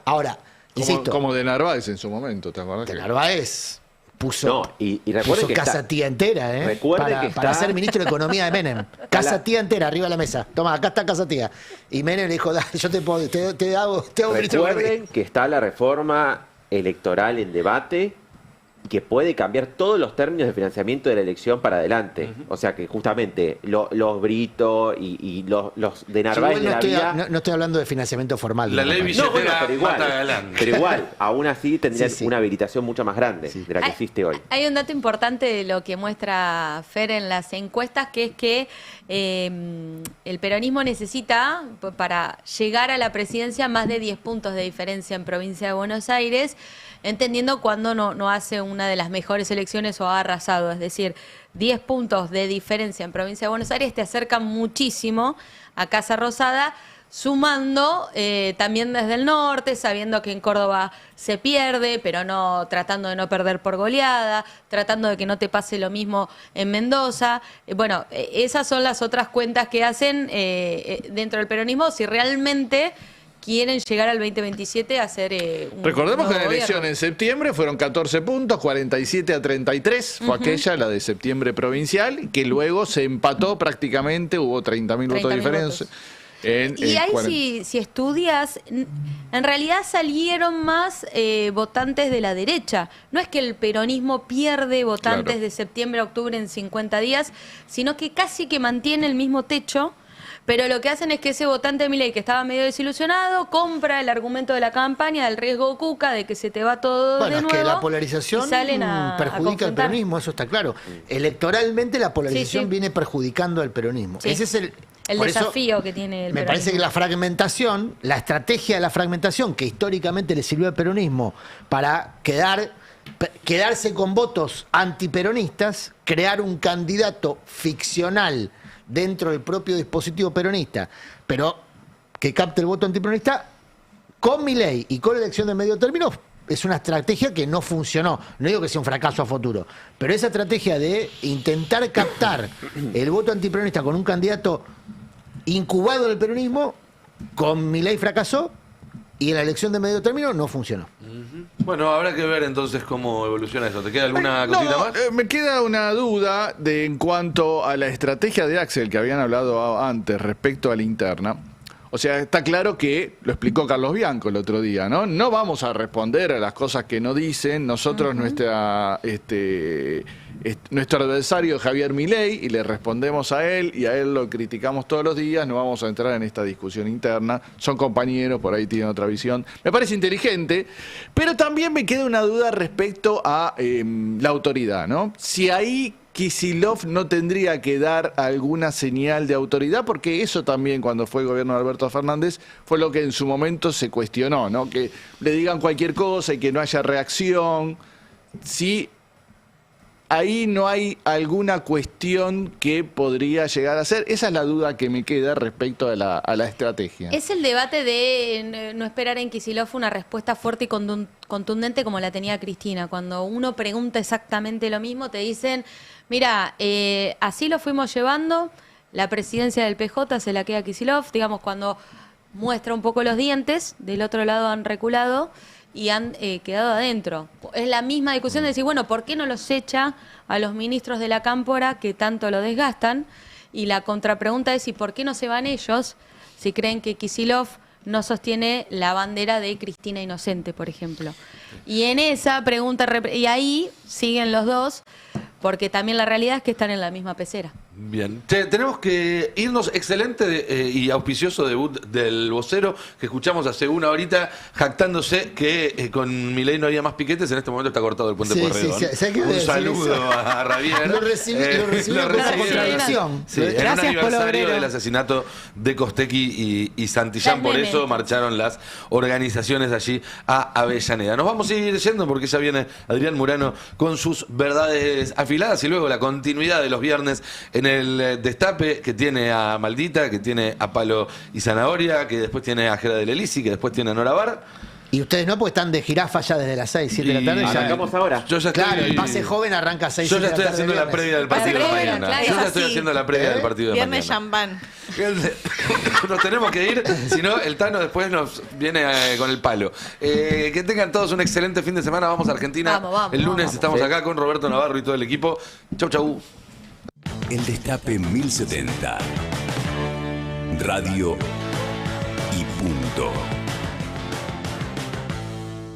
Ahora, insisto, Como de Narváez en su momento, ¿te acordás? de Narváez puso, No, y recuerden puso que casa está- tía entera, ¿eh? recuerden que para está- ser ministro de Economía de Menem. Casa tía entera, arriba de la mesa. Toma, acá está casa tía. Y Menem le dijo, dale, yo te hago ministro de Economía. Recuerden que está la reforma electoral en debate y que puede cambiar todos los términos de financiamiento de la elección para adelante. O sea que justamente los Brito y los de Yo Narváez igual de la vida... no estoy hablando de financiamiento formal. La de ley campaña. No, bueno, billetera Mata Galán. pero igual, aún así tendrían Sí, sí. una habilitación mucho más grande de la que existe hoy. Hay un dato importante de lo que muestra Fer en las encuestas, que es que el peronismo necesita, para llegar a la presidencia, más de 10 puntos de diferencia en provincia de Buenos Aires, entendiendo cuando no hace una de las mejores elecciones o ha arrasado. Es decir, 10 puntos de diferencia en provincia de Buenos Aires te acercan muchísimo a Casa Rosada, sumando también desde el norte, sabiendo que en Córdoba se pierde, pero no tratando de no perder por goleada, tratando de que no te pase lo mismo en Mendoza. Bueno, esas son las otras cuentas que hacen dentro del peronismo si realmente quieren llegar al 2027 a hacer un Recordemos que nuevo la elección gobierno. en septiembre fueron 14 puntos, 47 a 33, fue aquella, la de septiembre provincial, y que luego se empató prácticamente, hubo 30.000 votos de 30.000 diferencia. votos. Y ahí si estudias, en realidad salieron más votantes de la derecha. No es que el peronismo pierde votantes Claro. de septiembre a octubre en 50 días, sino que casi que mantiene el mismo techo. Pero lo que hacen es que ese votante de Milei que estaba medio desilusionado compra el argumento de la campaña del riesgo Cuca, de que se te va todo Bueno, de es nuevo. que la polarización y salen a perjudica al confrontar. peronismo, eso está claro. Electoralmente la polarización Sí, sí. viene perjudicando al peronismo. Sí. Ese es el por eso, desafío que tiene el me parece que peronismo. la fragmentación, la estrategia de la fragmentación que históricamente le sirvió al peronismo para quedarse con votos antiperonistas, crear un candidato ficcional dentro del propio dispositivo peronista, pero que capte el voto antiperonista con Milei y con la elección de medio término, es una estrategia que no funcionó. No digo que sea un fracaso a futuro, pero esa estrategia de intentar captar el voto antiperonista con un candidato incubado en el peronismo, con Milei fracasó y en la elección de medio término no funcionó. Bueno, habrá que ver entonces cómo evoluciona eso. ¿Te queda alguna cosita más? Me queda una duda en cuanto a la estrategia de Axel que habían hablado antes respecto a la interna. O sea, está claro que, lo explicó Carlos Bianco el otro día, ¿no? No vamos a responder a las cosas que no dicen. Nosotros, nuestro adversario es Javier Milei y le respondemos a él y a él lo criticamos todos los días. No vamos a entrar en esta discusión interna. Son compañeros, por ahí tienen otra visión. Me parece inteligente, pero también me queda una duda respecto a la autoridad, ¿no? Si ahí Kicillof no tendría que dar alguna señal de autoridad, porque eso también cuando fue el gobierno de Alberto Fernández fue lo que en su momento se cuestionó, ¿no? Que le digan cualquier cosa y que no haya reacción. Si ahí no hay alguna cuestión que podría llegar a ser. Esa es la duda que me queda respecto a la estrategia. Es el debate de no esperar en Kicillof una respuesta fuerte y contundente como la tenía Cristina. Cuando uno pregunta exactamente lo mismo, te dicen, mira, así lo fuimos llevando, la presidencia del PJ se la queda Kicillof, digamos, cuando muestra un poco los dientes, del otro lado han reculado y han quedado adentro. Es la misma discusión de decir, bueno, ¿por qué no los echa a los ministros de la Cámpora que tanto lo desgastan? Y la contrapregunta es, ¿y por qué no se van ellos si creen que Kicillof no sostiene la bandera de Cristina Inocente, por ejemplo? Y en esa pregunta, y ahí siguen los dos, porque también la realidad es que están en la misma pecera. Bien. Tenemos que irnos. Excelente y auspicioso debut del vocero que escuchamos hace una horita jactándose que con Milei no había más piquetes. En este momento está cortado el puente Pueyrredón. Un saludo a Javier. Lo recibí con una contradicción. Sí, en un Gracias, aniversario Polobrero. del asesinato de Costequi y Santillán. Por eso marcharon las organizaciones allí a Avellaneda. Nos vamos a ir yendo porque ya viene Adrián Murano con sus verdades afiladas y luego la continuidad de los viernes en el Destape, que tiene a Maldita, que tiene a Palo y Zanahoria, que después tiene a Jera del Elisi, que después tiene a Nora Bar. Y ustedes no, porque están de jirafa ya desde las 6, 7 de la tarde. Ya Arrancamos ahora. Yo ya Claro, estoy, el pase joven arranca a 6, yo 7 ya de estoy la tarde. haciendo la viernes. previa del partido de previa, mañana. claro, Yo ya es estoy así. haciendo la previa del partido de Viernes mañana. champán. Nos tenemos que ir, si no, el Tano después nos viene con el palo. Que tengan todos un excelente fin de semana. Vamos a Argentina. Vamos, el lunes vamos. estamos acá con Roberto Navarro y todo el equipo. Chau, chau. El Destape 1070. Radio y punto.